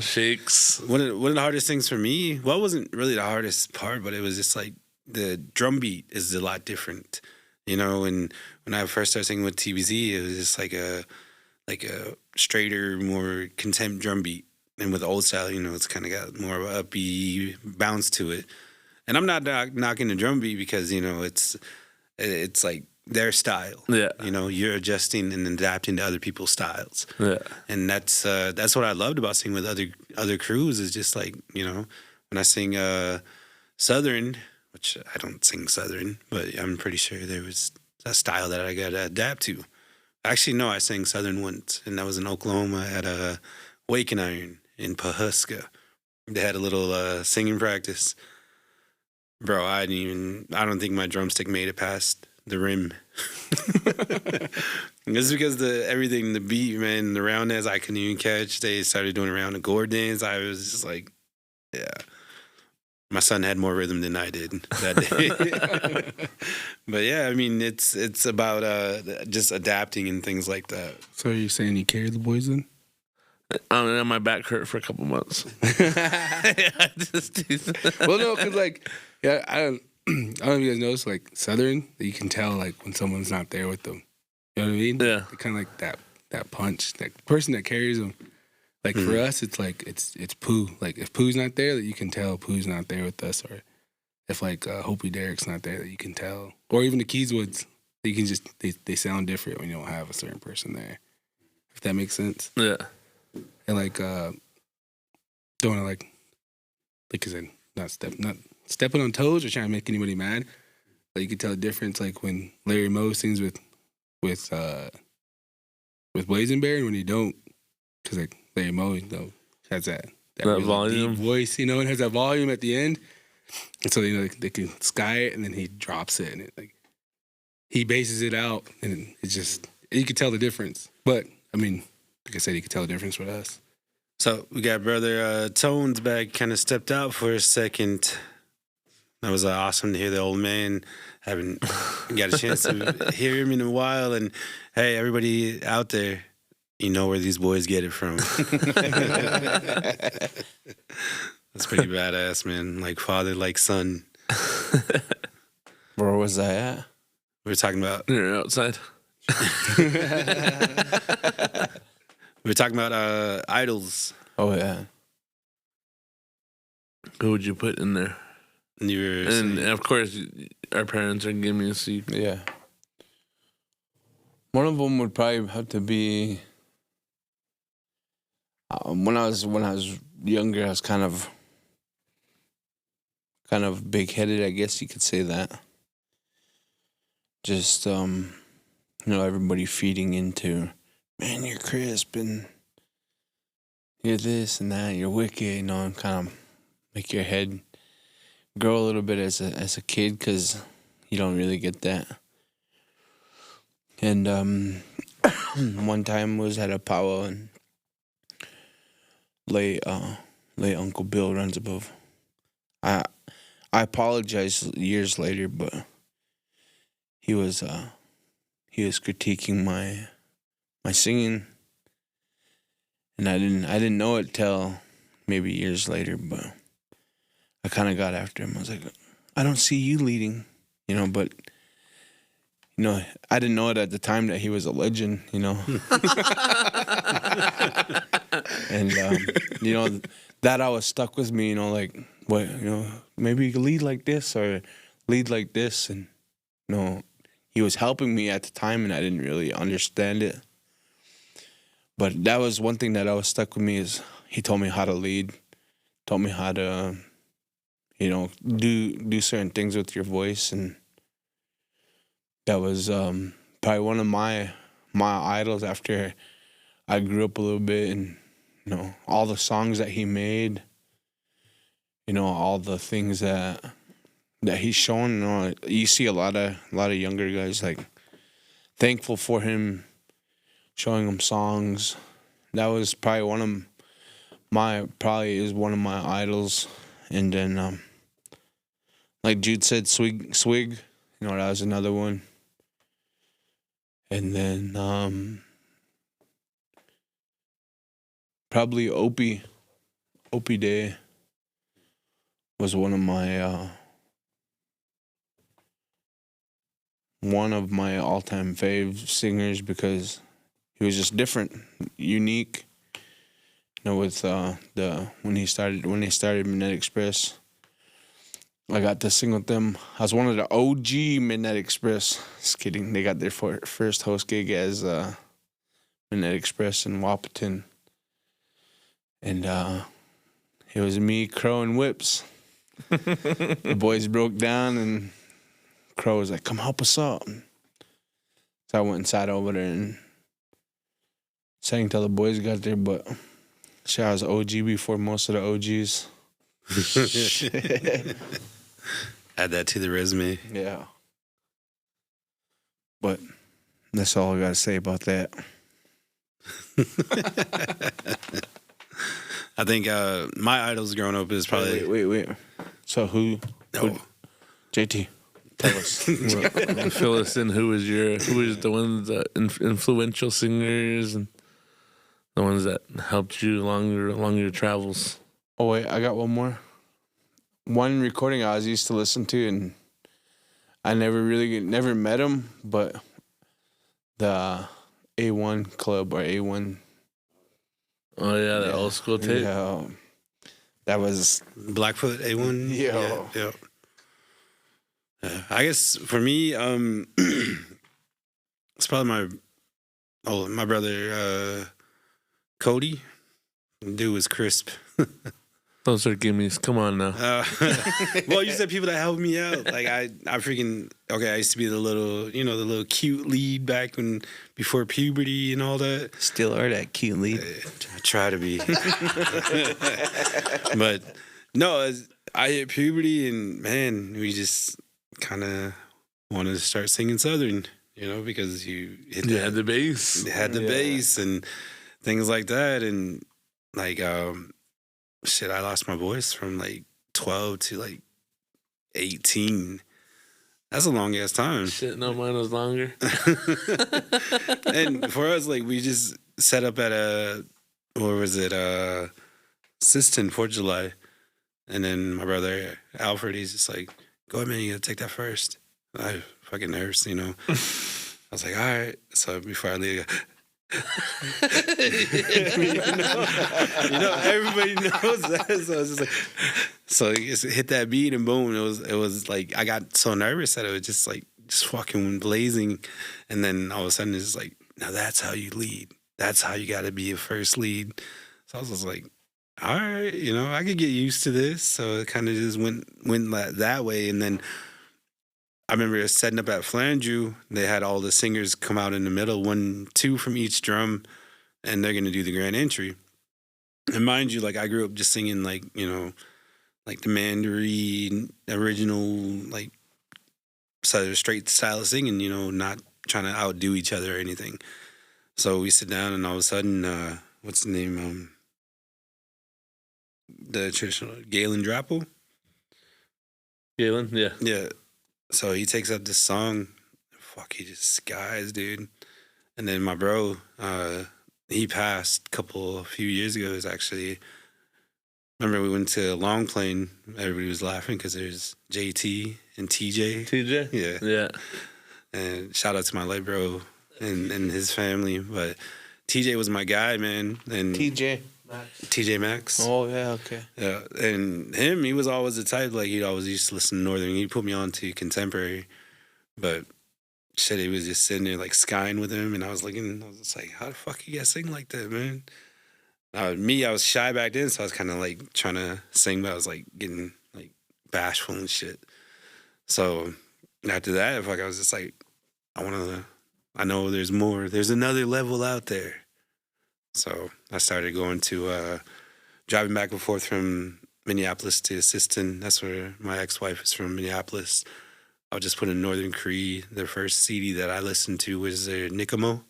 shakes. One of the hardest things for me, well, it wasn't really the hardest part, but it was just like the drum beat is a lot different. You know, and when I first started singing with TBZ, it was just like a straighter, more Contempt drum beat. And with the old style, you know, it's kind of got more of an upbeat bounce to it. And I'm not knocking the drum beat, because, you know, it's like their style. Yeah. You know, you're adjusting and adapting to other people's styles. Yeah. And that's what I loved about singing with other crews, is just like, you know, when I sing Southern, which I don't sing Southern, but I'm pretty sure there was a style that I got to adapt to. Actually, no, I sang Southern once, and that was in Oklahoma at a Wake and Iron in Pahuska. They had a little singing practice. Bro, I don't think my drumstick made it past the rim. It's because the beat, man, the round dance I couldn't even catch. They started doing around the gore dance. I was just like, yeah. My son had more rhythm than I did that day. But yeah, I mean, it's about just adapting and things like that. So are you saying you carried the boys then? My back hurt for a couple months. Well, no, because like, yeah, I don't know if you guys notice, like Southern, that you can tell like when someone's not there with them. You know what I mean? Yeah. Kind of like that punch, that person that carries them. Like for us, it's like it's Pooh. Like if Pooh's not there, that you can tell Pooh's not there with us, or if like Hopi Derek's not there, that you can tell, or even the Keyswoods, you can just they sound different when you don't have a certain person there. If that makes sense. Yeah. And like don't want to like I said, not stepping on toes or trying to make anybody mad, but you can tell the difference like when Larry Moe sings with Blazing Bear and when he don't, because like Larry Moe, you know, has that really volume deep voice, you know, and has that volume at the end, and so you know they can sky it and then he drops it and it like he bases it out and it's just you can tell the difference. But I mean, like I said, you can tell the difference with us. So we got brother Tonez back, kind of stepped out for a second. That was awesome to hear the old man. Haven't got a chance to hear him in a while. And hey, everybody out there, you know where these boys get it from. That's pretty badass, man. Like father, like son. Where was I at? We were talking about You're outside. idols. Oh yeah. Who would you put in there? And you were And saying, of course, our parents are giving me a seat. Yeah. One of them would probably have to be. When I was younger, I was kind of big headed, I guess you could say that. Just everybody feeding into, man, you're crisp and you're this and that, you're wicked, and kind of make your head grow a little bit as a kid, because you don't really get that. And one time was at a powwow, and late Uncle Bill runs above. I apologize years later, but he was critiquing my singing, and I didn't know it till maybe years later, but I kind of got after him. I was like, I don't see you leading, but I didn't know it at the time that he was a legend, and that always stuck with me, like, what, maybe you could lead like this or lead like this, and he was helping me at the time, and I didn't really understand it. But that was one thing that always stuck with me, is he told me how to lead, told me how to, do certain things with your voice, and that was probably one of my idols after I grew up a little bit, and all the songs that he made, all the things that he's shown. You see a lot of younger guys like thankful for him, showing them songs. That was probably one of my idols. And then like Jude said, Swig, that was another one. And then probably Opie Day was one of my all-time fave singers, because he was just different, unique. With when he started Midnight Express, I got to sing with them. I was one of the OG Midnight Express. Just kidding. They got their first host gig as Midnight Express in Wapaton. And it was me, Crow, and Whips. The boys broke down, and Crow was like, come help us out. So I went and sat over there and sang till the boys got there, but shit, I was OG before most of the OGs. add that to the resume. Yeah. But that's all I got to say about that. I think my idols growing up is probably Wait. So who JT, tell us. Fill us in. Who is the ones that influential singers and the ones that helped you along your travels? Oh wait, I got one more. One recording I was used to listen to, and I never met him, but the A1 Club or A1. Oh yeah, that old school tape. Yeah, that was Blackfoot A1. Yeah. Yeah. I guess for me, it's probably my brother Cody. Dude was crisp. Those are gimmies. Come on now. Well, you said people that helped me out. Like I freaking I used to be the little cute lead back before puberty and all that. still are that cute lead. I try to be, but no, I hit puberty, and man, we just kind of wanted to start singing Southern, because you had the bass. had the bass and things like that, and like shit, I lost my voice from like 12 to like 18. That's a long ass time. Shit, no, mine was longer. And for us, like, we just set up at Siston, 4th of July. And then my brother, Alfred, he's just like, go ahead, man, you gotta take that first. fucking nerves, you know. I was like, all right. So before I leave, everybody knows that. So I was just like, so it just hit that beat and boom. It was like I got so nervous that it was just fucking blazing, and then all of a sudden it's just like, now that's how you lead. That's how you got to be a first lead. So I was just like, all right, I could get used to this. So it kind of just went that way, and then I remember setting up at Flandreau. They had all the singers come out in the middle, 1, 2 from each drum, and they're gonna do the grand entry. And mind you, like I grew up just singing like the Mandarin original, like sort of straight style of singing, not trying to outdo each other or anything. So we sit down, and all of a sudden, what's the name? The traditional Galen Drappel. Galen, yeah. Yeah. So he takes up this song. Fuck, he just skies, dude. And then my bro, he passed a few years ago. It was actually, remember we went to Long Plain. Everybody was laughing because there's JT and TJ. TJ? Yeah. Yeah. And shout out to my late bro and his family. But TJ was my guy, man. And TJ Maxx. Oh, yeah, okay. Yeah, and he was always the type, like, he'd always used to listen to Northern. He'd put me on to contemporary, but shit, he was just sitting there, like, skying with him, and I was just like, how the fuck you guys sing like that, man? I was shy back then, so I was kind of, like, trying to sing, but I was, like, getting, like, bashful and shit. So after that, I was just like, I know there's more. There's another level out there. So I started going to driving back and forth from Minneapolis to Assistant. That's where my ex-wife is from, Minneapolis. I would just put in Northern Cree. Their first CD that I listened to was their Nicomo.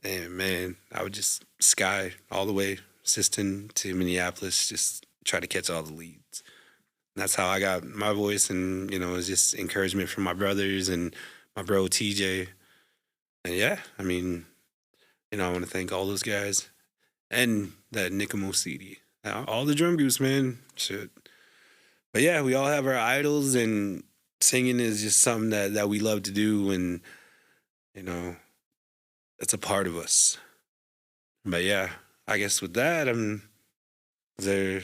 And man, I would just sky all the way, Assistant to Minneapolis, just try to catch all the leads. And that's how I got my voice, and it was just encouragement from my brothers and my bro TJ. And yeah, I mean, I want to thank all those guys and that Nicomo CD. All the drum groups, man. Shit. But yeah, we all have our idols, and singing is just something that we love to do, and, it's a part of us. But yeah, I guess with that, is there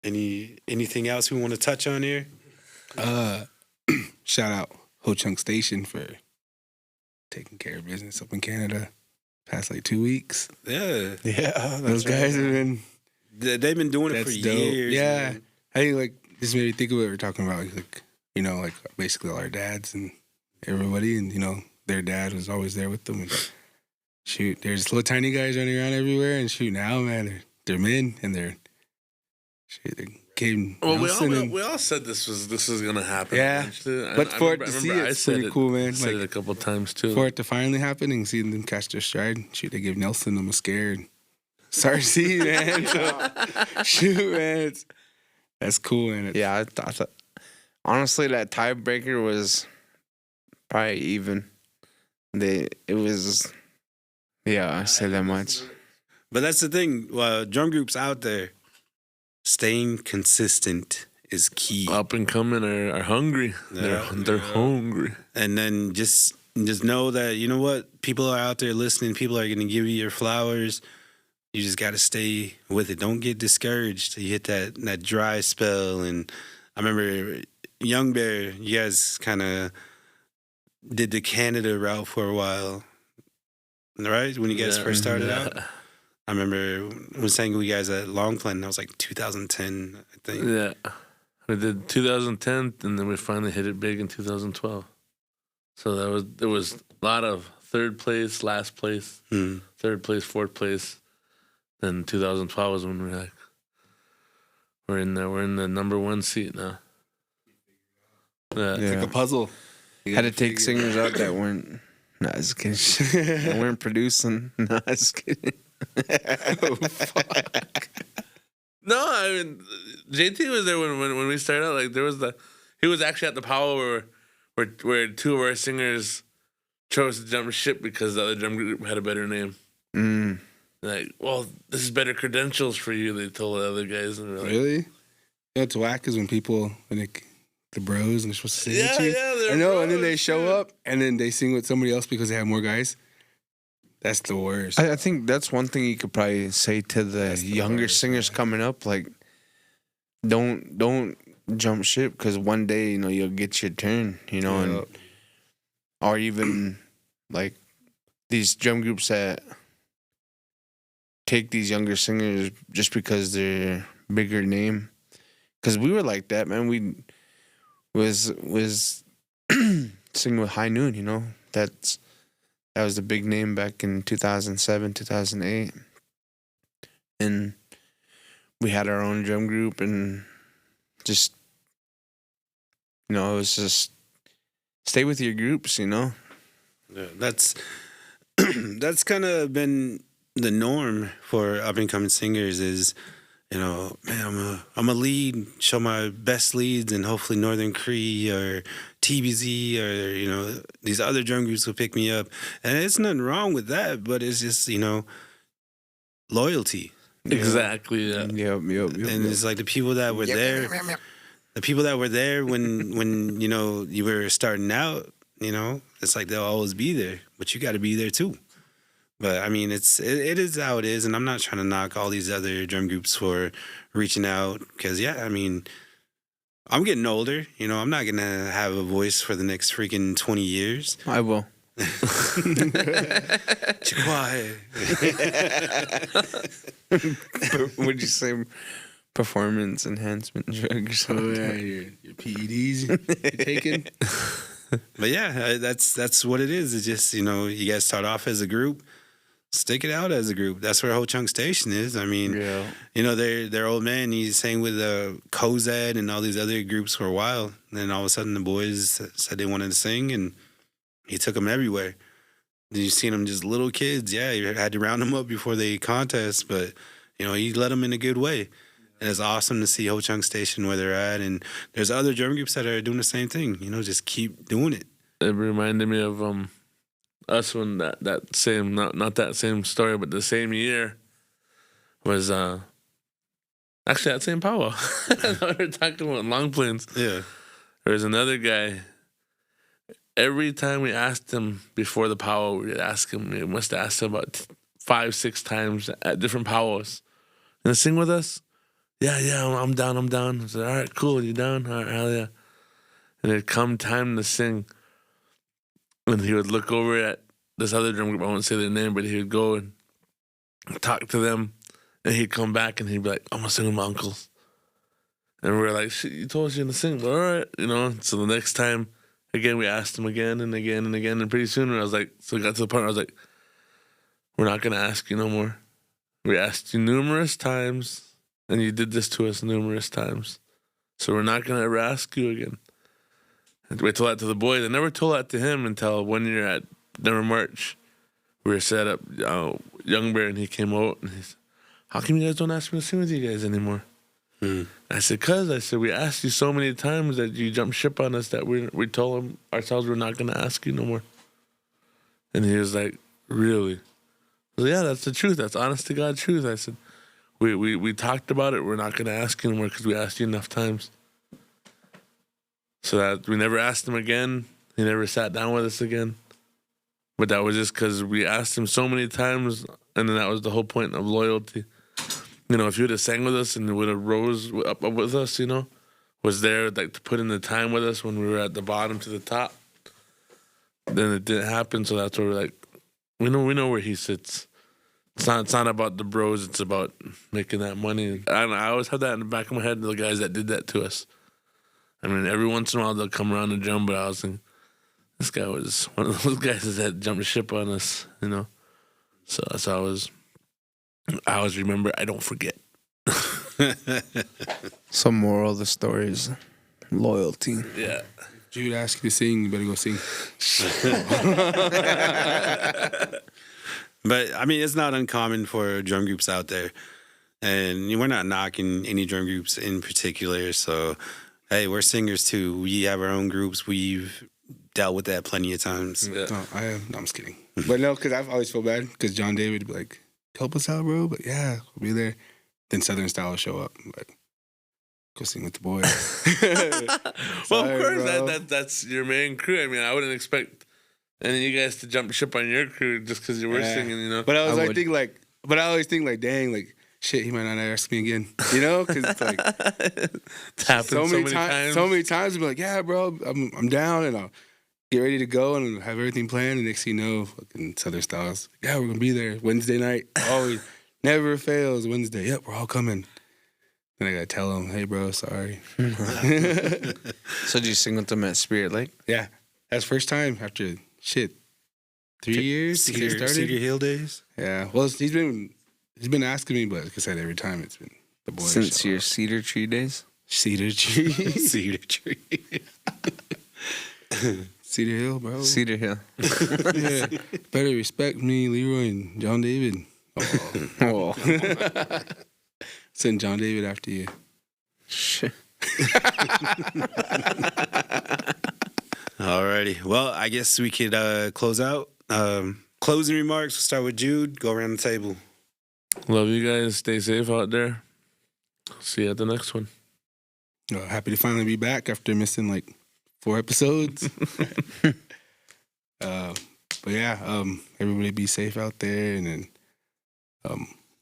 anything else we want to touch on here? Shout out Ho Chunk Station for taking care of business up in Canada. Past like 2 weeks. Yeah. Yeah. Those guys have been. They've been doing it for dope. years. Yeah. Man. I think like this made me think of what we were talking about. Like basically all our dads and everybody, and their dad was always there with them. And shoot, there's little tiny guys running around everywhere, and shoot, now, man, they're men, and they came. Well, we all said this was gonna happen. Yeah, eventually. but for it to see it's pretty cool, man. I said it a couple times too. For it to finally happen and seeing them catch their stride, shoot, they gave Nelson them a scare. And start seeing, man. So, shoot, man, that's cool, man. Yeah, I thought honestly that tiebreaker was probably even. I say that much. But that's the thing. Drum groups out there, staying consistent is key. Up and coming are hungry. They're hungry. And then just know that, you know what? People are out there listening. People are going to give you your flowers. You just got to stay with it. Don't get discouraged. You hit that dry spell. And I remember Young Bear, you guys kind of did the Canada route for a while, right? When you guys first started out. I remember I was saying we guys at Long Plain. That was like 2010, I think. Yeah, we did 2010, and then we finally hit it big in 2012. So there was a lot of third place, last place, third place, fourth place. Then 2012 was when we're in the number one seat now. It's like a puzzle. Had to take singers out that weren't. No, I was kidding. That weren't producing. No, I was kidding. Oh, fuck. No, I mean JT was there when we started out. Like he was actually at the Powell where two of our singers chose to jump ship because the other drum group had a better name. Like, well, this is better credentials for you. They told the other guys, and we're like, Really? What's whack is when the bros and they're supposed to sing Yeah, with you. yeah, they're I know, and then bros, they show shit. up and then they sing with somebody else because they have more guys. That's the worst. I think that's one thing you could probably say to the younger worst, singers coming up. Like, don't jump ship because one day you'll get your turn. And or even like these drum groups that take these younger singers just because they're bigger name. Because we were like that, man. We was singing with High Noon. That was the big name back in 2007, 2008. And we had our own drum group and just, it was just stay with your groups, Yeah, that's that's kind of been the norm for up and coming singers. Is man, I'm a lead, show my best leads, and hopefully Northern Cree or TBZ or these other drum groups will pick me up, and it's nothing wrong with that, but it's just loyalty. Exactly. Yeah. Yep. And it's like the people that were there. The people that were there when you were starting out, it's like they'll always be there, but you got to be there too. But I mean, it is how it is, and I'm not trying to knock all these other drum groups for reaching out because I mean, I'm getting older. I'm not gonna have a voice for the next freaking 20 years. I will. Quiet. Would you say performance enhancement drug or Oh something? yeah, your PEDs you're taking. But yeah, that's what it is. It's just you guys start off as a group, stick it out as a group. That's where Ho Chunk Station is. I mean, their old man. He sang with Kozad and all these other groups for a while. And then all of a sudden, the boys said they wanted to sing, and he took them everywhere. Then you seen them just little kids. Yeah, you had to round them up before the contest, but he led them in a good way. And it's awesome to see Ho Chunk Station where they're at. And there's other drum groups that are doing the same thing. Just keep doing it. It reminded me of us when that same not that same story, but the same year was actually that same powwow. We were talking about Long Plains. Yeah. There was another guy. Every time we asked him before the powwow, we'd ask him. We must have asked him about 5-6 times at different powwows. Gonna sing with us? Yeah, I'm down. I said, all right, cool. You down? All right, hell yeah. And it'd come time to sing. And he would look over at this other drum group. I won't say their name, but he would go and talk to them. And he'd come back and he'd be like, I'm going to sing with my uncles. And we were like, shit, you told us you're going to sing. But all right, So the next time, again, we asked him again and again and again. And pretty soon, I was like, so it got to the point where I was like, we're not going to ask you no more. We asked you numerous times, and you did this to us numerous times. So we're not going to ever ask you again. And we told that to the boys. I never told that to him until one year at Denver March. We were set up, Young Bear, and he came out, and he said, how come you guys don't ask me to sing with you guys anymore? I said, we asked you so many times that you jumped ship on us that we told ourselves we're not going to ask you no more. And he was like, really? I said, yeah, that's the truth. That's honest to God truth. I said, we talked about it. We're not going to ask you anymore because we asked you enough times. So that we never asked him again. He never sat down with us again. But that was just because we asked him so many times, and then that was the whole point of loyalty. If he would have sang with us and would have rose up with us, was there like to put in the time with us when we were at the bottom to the top, then it didn't happen. So that's where we're like, we know where he sits. It's not about the bros. It's about making that money. I always have that in the back of my head. The guys that did that to us. I mean, every once in a while they'll come around and jump, but I was thinking, this guy was one of those guys that jumped ship on us, So that's how I always remember. I don't forget. Some moral of the story is loyalty. Yeah. Jude asked you to sing, you better go sing. But I mean, it's not uncommon for drum groups out there, and we're not knocking any drum groups in particular. So, hey, we're singers too. We have our own groups. We've dealt with that plenty of times. Yeah. No, I'm just kidding. But no, because I've always felt bad because John David would be like, help us out, bro. But yeah, we'll be there. Then Southern Style will show up. I'm like, go sing with the boys. Well, Sorry, of course, bro. that's your main crew. I mean, I wouldn't expect any of you guys to jump ship on your crew just because you were Yeah. singing, you know. But I I was would. but I always think like, dang, like shit, he might not ask me again, you know? Because it's like It's happened so many times. so many times. I'll be like, yeah, bro, I'm down, and I'll get ready to go and have everything planned. And next thing you know, fucking Southern Styles, yeah, we're gonna be there Wednesday night. Always, never fails. Wednesday, yep, we're all coming. Then I gotta tell them, hey, bro, sorry. So did you sing with them at Spirit Lake? Yeah, that's first time after 3 years since he started. Cedar Hill days. Yeah, well, he's been asking me, but like I said, every time it's been the boys. Since show your up. Cedar Tree days? Cedar Tree, Cedar Tree. Cedar Hill, bro. Cedar Hill. Yeah. Better respect me, Leroy and John David. Oh. Oh. Send John David after you. Shit. Alrighty. Well, I guess we could close out. Closing remarks. We'll start with Jude. Go around the table. Love you guys. Stay safe out there. See you at the next one. Happy to finally be back after missing like 4 episodes. But yeah, everybody be safe out there, and then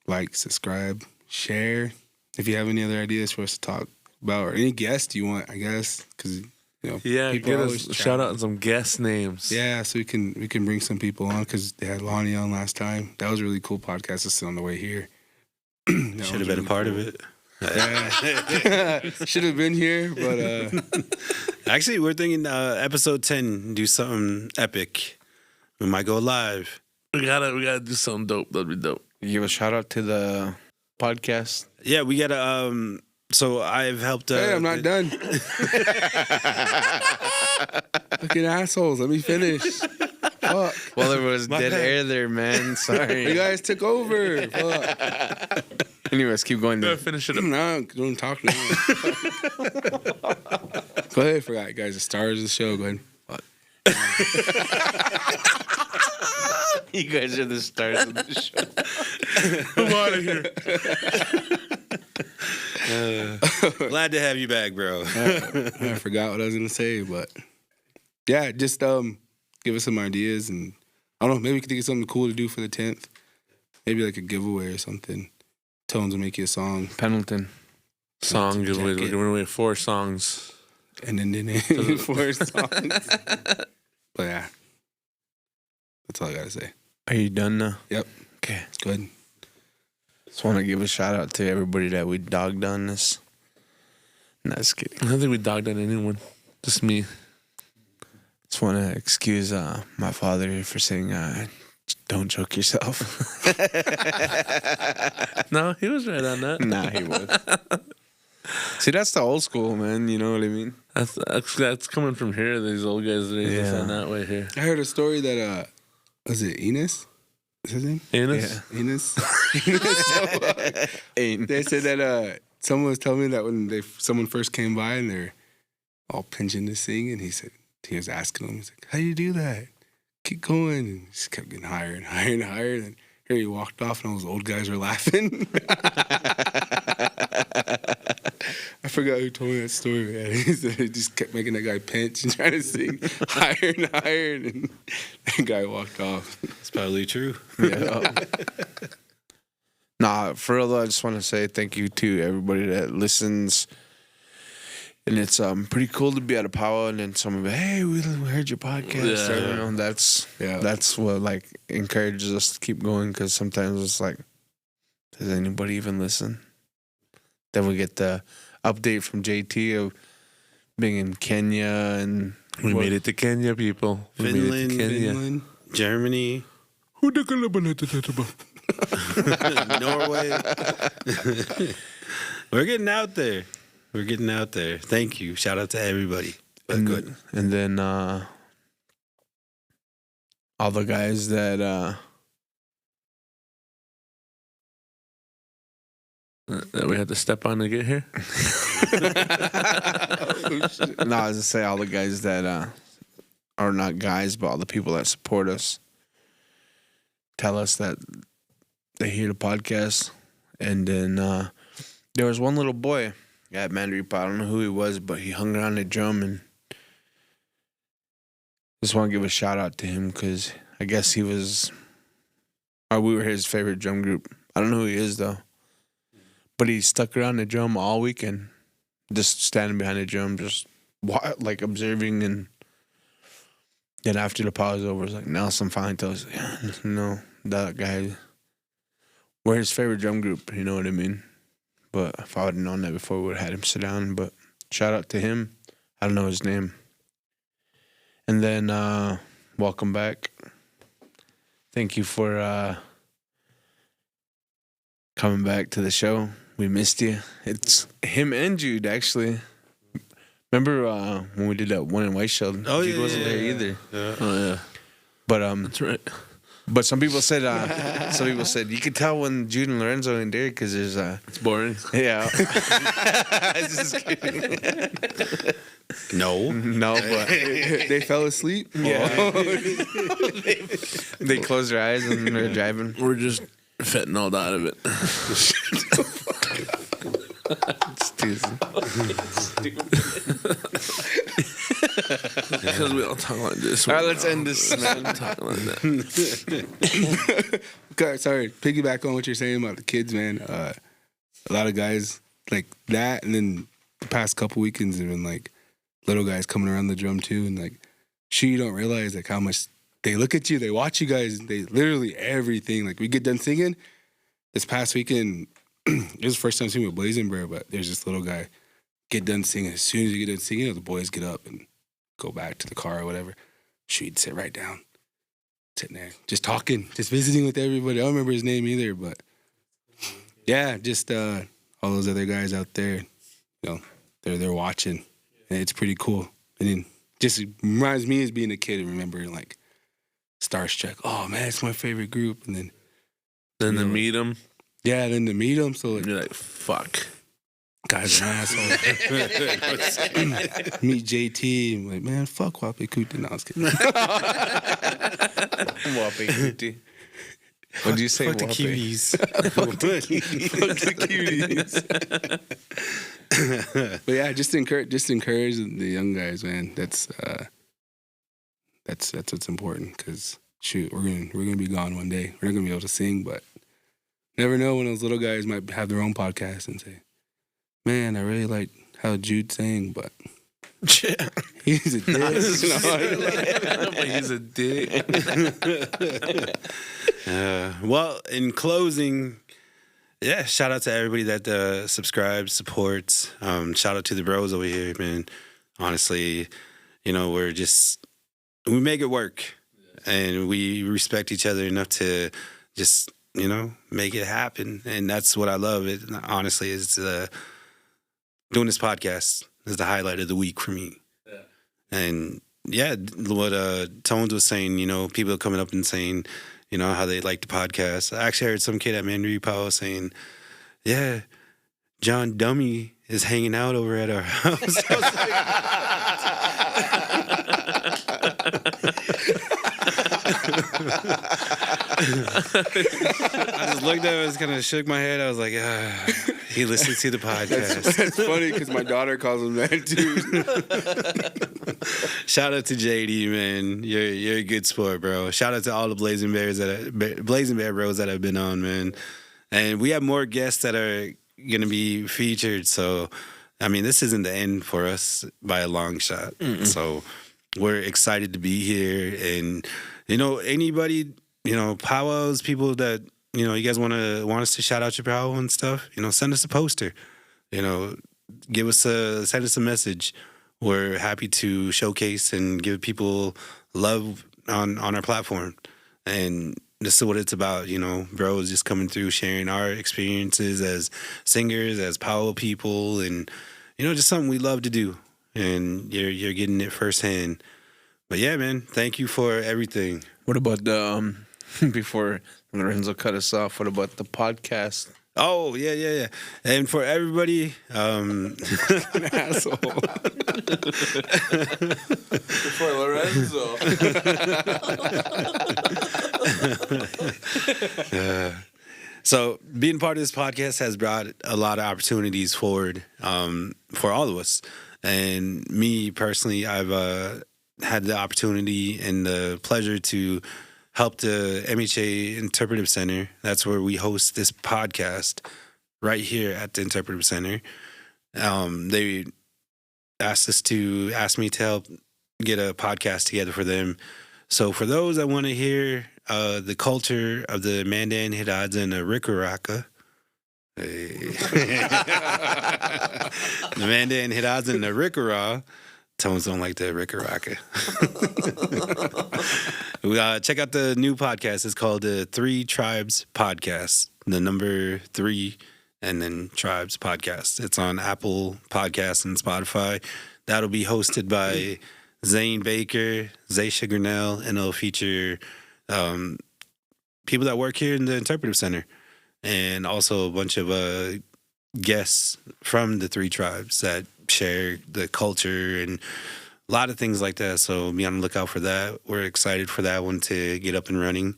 like, subscribe, share. If you have any other ideas for us to talk about, or any guests you want, I guess, because Yeah, people get always us shout out travel. some guest names. Yeah, so we can bring some people on, because they had Lonnie on last time. That was a really cool podcast to sit on the way here. Should have been a part of it. Yeah. Should have been here, but Actually, we're thinking episode 10, do something epic. We might go live. We gotta do something dope. That'd be dope. You give a shout out to the podcast. Yeah, we gotta. So I've helped. hey, I'm not done. Fucking assholes. Let me finish. Fuck. Well, there was My dead bad. air there, man. You Sorry. guys took over. Fuck. Anyways, keep going. Gotta Then. finish it up. No, don't talk now. Go ahead, forgot, guys. The stars of the show. Go ahead. You guys are the stars of the show. I'm out of here. Glad to have you back, bro. I forgot what I was gonna say, but yeah, just give us some ideas, and I don't know, maybe we could think of something cool to do for the 10th. Maybe like a giveaway or something. Tones will make you a song, Pendleton. Song Jacket. giveaway. We're giving away 4 songs. and then 4 songs. But yeah, that's all I gotta say. Are you done now? Yep. Okay. Go ahead. Just want to give a shout out to everybody that we dogged on this. No, just kidding. I don't think we dogged on anyone. Just me. Just want to excuse my father for saying, "Don't choke yourself." No, he was right on that. Nah, he would. See, that's the old school, man. You know what I mean? That's coming from here. These old guys raised us Yeah. on that way here. I heard a story that was it Enos? Is his name? Enos? Enos. Ain't. They said that someone was telling me that when someone first came by and they're all pinching to sing, and he was asking them, he's like, "How do you do that? Keep going." And he just kept getting higher and higher and higher. And here he walked off, and all those old guys were laughing. I forgot who told me that story, man. He said he just kept making that guy pinch and trying to sing higher and higher, and then that guy walked off. It's probably true. Yeah. Nah, for real though, I just want to say thank you to everybody that listens. And it's pretty cool to be out of power, and then someone be, "Hey, we heard your podcast." Yeah. You know, that's what like encourages us to keep going, because sometimes it's like, does anybody even listen? Then we get the update from JT of being in Kenya, and We made it to Kenya, people. We made it to Kenya. Finland. Germany, Norway. We're getting out there. We're getting out there. Thank you. Shout out to everybody. But and, good. and then all the guys that That we had to step on to get here. no, I was gonna say all the guys that are not guys, but all the people that support us tell us that they hear the podcast. And then there was one little boy, at Man Reaper. I don't know who he was, but he hung around the drum, and just want to give a shout out to him because I guess he was, or we were his favorite drum group. I don't know who he is though, but he stuck around the drum all weekend, just standing behind the drum, just like observing. And then after the pause was over, it's like Nelson finally tells us, yeah, no, that guy, we're his favorite drum group. You know what I mean? But if I would have known that before, we would have had him sit down. But shout out to him. I don't know his name. And then welcome back. Thank you for coming back to the show. We missed you. It's him and Jude, actually. Remember when we did that one in White Shell? Oh, Jude yeah, wasn't there either. Yeah. Oh yeah, But that's right. but some people said you could tell when Jude and Lorenzo ain't there because there's It's boring. yeah. Just kidding. No. No, but They fell asleep. yeah. They closed their eyes when they're driving. We're just fentanyl out of it. It's Tuesday. Because we all talk like this. All right, let's end this, man. Talking like that. Okay, sorry, piggyback on what you're saying about the kids, man. A lot of guys like that, and then the past couple weekends have been like little guys coming around the drum too, and like, you don't realize like how much they look at you, they watch you guys, they literally everything. Like we get done singing this past weekend. It was the first time singing with Blazing Bear, but there's this little guy get done singing. As soon as you get done singing, the boys get up and go back to the car or whatever. He'd sit right down, sitting there, just talking, just visiting with everybody. I don't remember his name either, but yeah, just all those other guys out there, you know, they're watching, and it's pretty cool. And then just reminds me as being a kid and remembering like starstruck. Oh man, it's my favorite group, and then Then to meet him, yeah, then to meet them, so like, you're like, fuck. guy's an asshole. Meet JT, I'm like, man, fuck Wape Kuti. No, I was kidding. Wape Kuti. What'd you say? Fuck the Wape? cuties. Fuck the cuties. But yeah, just encourage the young guys, man. That's what's important. Because shoot, we're gonna be gone one day. We're not gonna be able to sing, but never know when those little guys might have their own podcast and say, "Man, I really like how Jude sang, but he's a dick." But he's a dick. Well, in closing, yeah, shout out to everybody that subscribes, supports. Shout out to the bros over here, man. Honestly, you know, we make it work, and we respect each other enough to just, you know, make it happen. And that's what I love. It honestly is doing this podcast is the highlight of the week for me. Yeah. And yeah, what Tonez was saying, you know, people coming up and saying, you know, how they like the podcast. I actually heard some kid at Man Reaper saying, yeah, John Dummy is hanging out over at our house. I just looked at him and kind of shook my head. I was like, he listens to the podcast. That's funny because my daughter calls him that too. Shout out to JD, man. You're a good sport, bro. Shout out to all the Blazing Bear bros that have been on, man. And we have more guests that are gonna be featured. So, I mean, this isn't the end for us by a long shot. So, we're excited to be here. And you know, anybody, you know, powwows, people that, you know, you guys want us to shout out your powwow and stuff, you know, send us a poster. You know, send us a message. We're happy to showcase and give people love on our platform. And this is what it's about, you know, bros just coming through, sharing our experiences as singers, as powwow people, and, you know, just something we love to do. And you're getting it firsthand. But yeah, man, thank you for everything. What about the before Lorenzo cut us off? What about the podcast? Oh, yeah. And for everybody, An asshole. For Lorenzo. So being part of this podcast has brought a lot of opportunities forward for all of us. And me personally, I've had the opportunity and the pleasure to help the MHA Interpretive Center. That's where we host this podcast right here at the Interpretive Center. They asked me to help get a podcast together for them. So for those that want to hear the culture of the Mandan Hidatsa and the Rikaraka, the Mandan Hidatsa and the Rikara, Tones don't like the Rikaraka. Check out the new podcast. It's called the Three Tribes Podcast. The number 3 and then Tribes Podcast. It's on Apple Podcasts and Spotify. That'll be hosted by Zane Baker, Zaysha Grinnell, and it'll feature people that work here in the Interpretive Center and also a bunch of guests from the 3 tribes that share the culture and a lot of things like that. So be on the lookout for that. We're excited for that one to get up and running.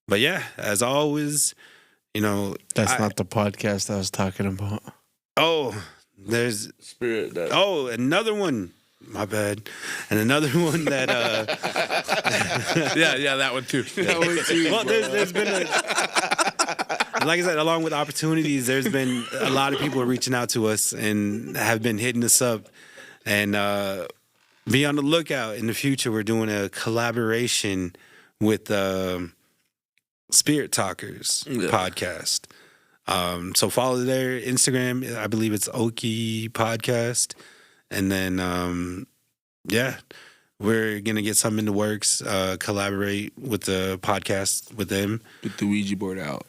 But yeah, as always, That's not the podcast I was talking about. Oh, there's Spirit. That. Oh, another one. My bad. And another one that Yeah, that one too. well, there's been like I said, along with opportunities, there's been a lot of people reaching out to us and have been hitting us up. And be on the lookout in the future. We're doing a collaboration with Spirit Talkers podcast. So follow their Instagram. I believe it's Oki Podcast. And then, we're going to get something in the works, collaborate with the podcast with them. Get the Ouija board out.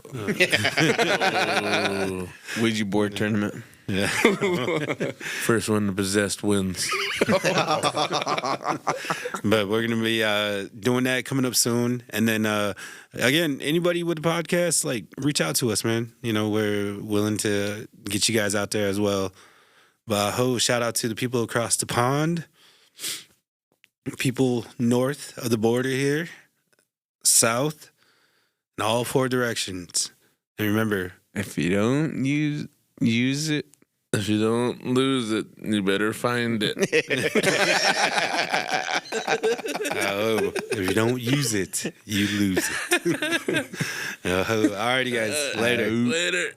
Ouija board tournament. Yeah. First one to possessed wins. But we're going to be doing that coming up soon. And then, again, anybody with the podcast, like, reach out to us, man. We're willing to get you guys out there as well. But shout out to the people across the pond, people north of the border here, south, in all 4 directions. And remember, If you don't use it, If you don't lose it, you better find it. if you don't use it, you lose it. Alrighty, guys. Later. Later.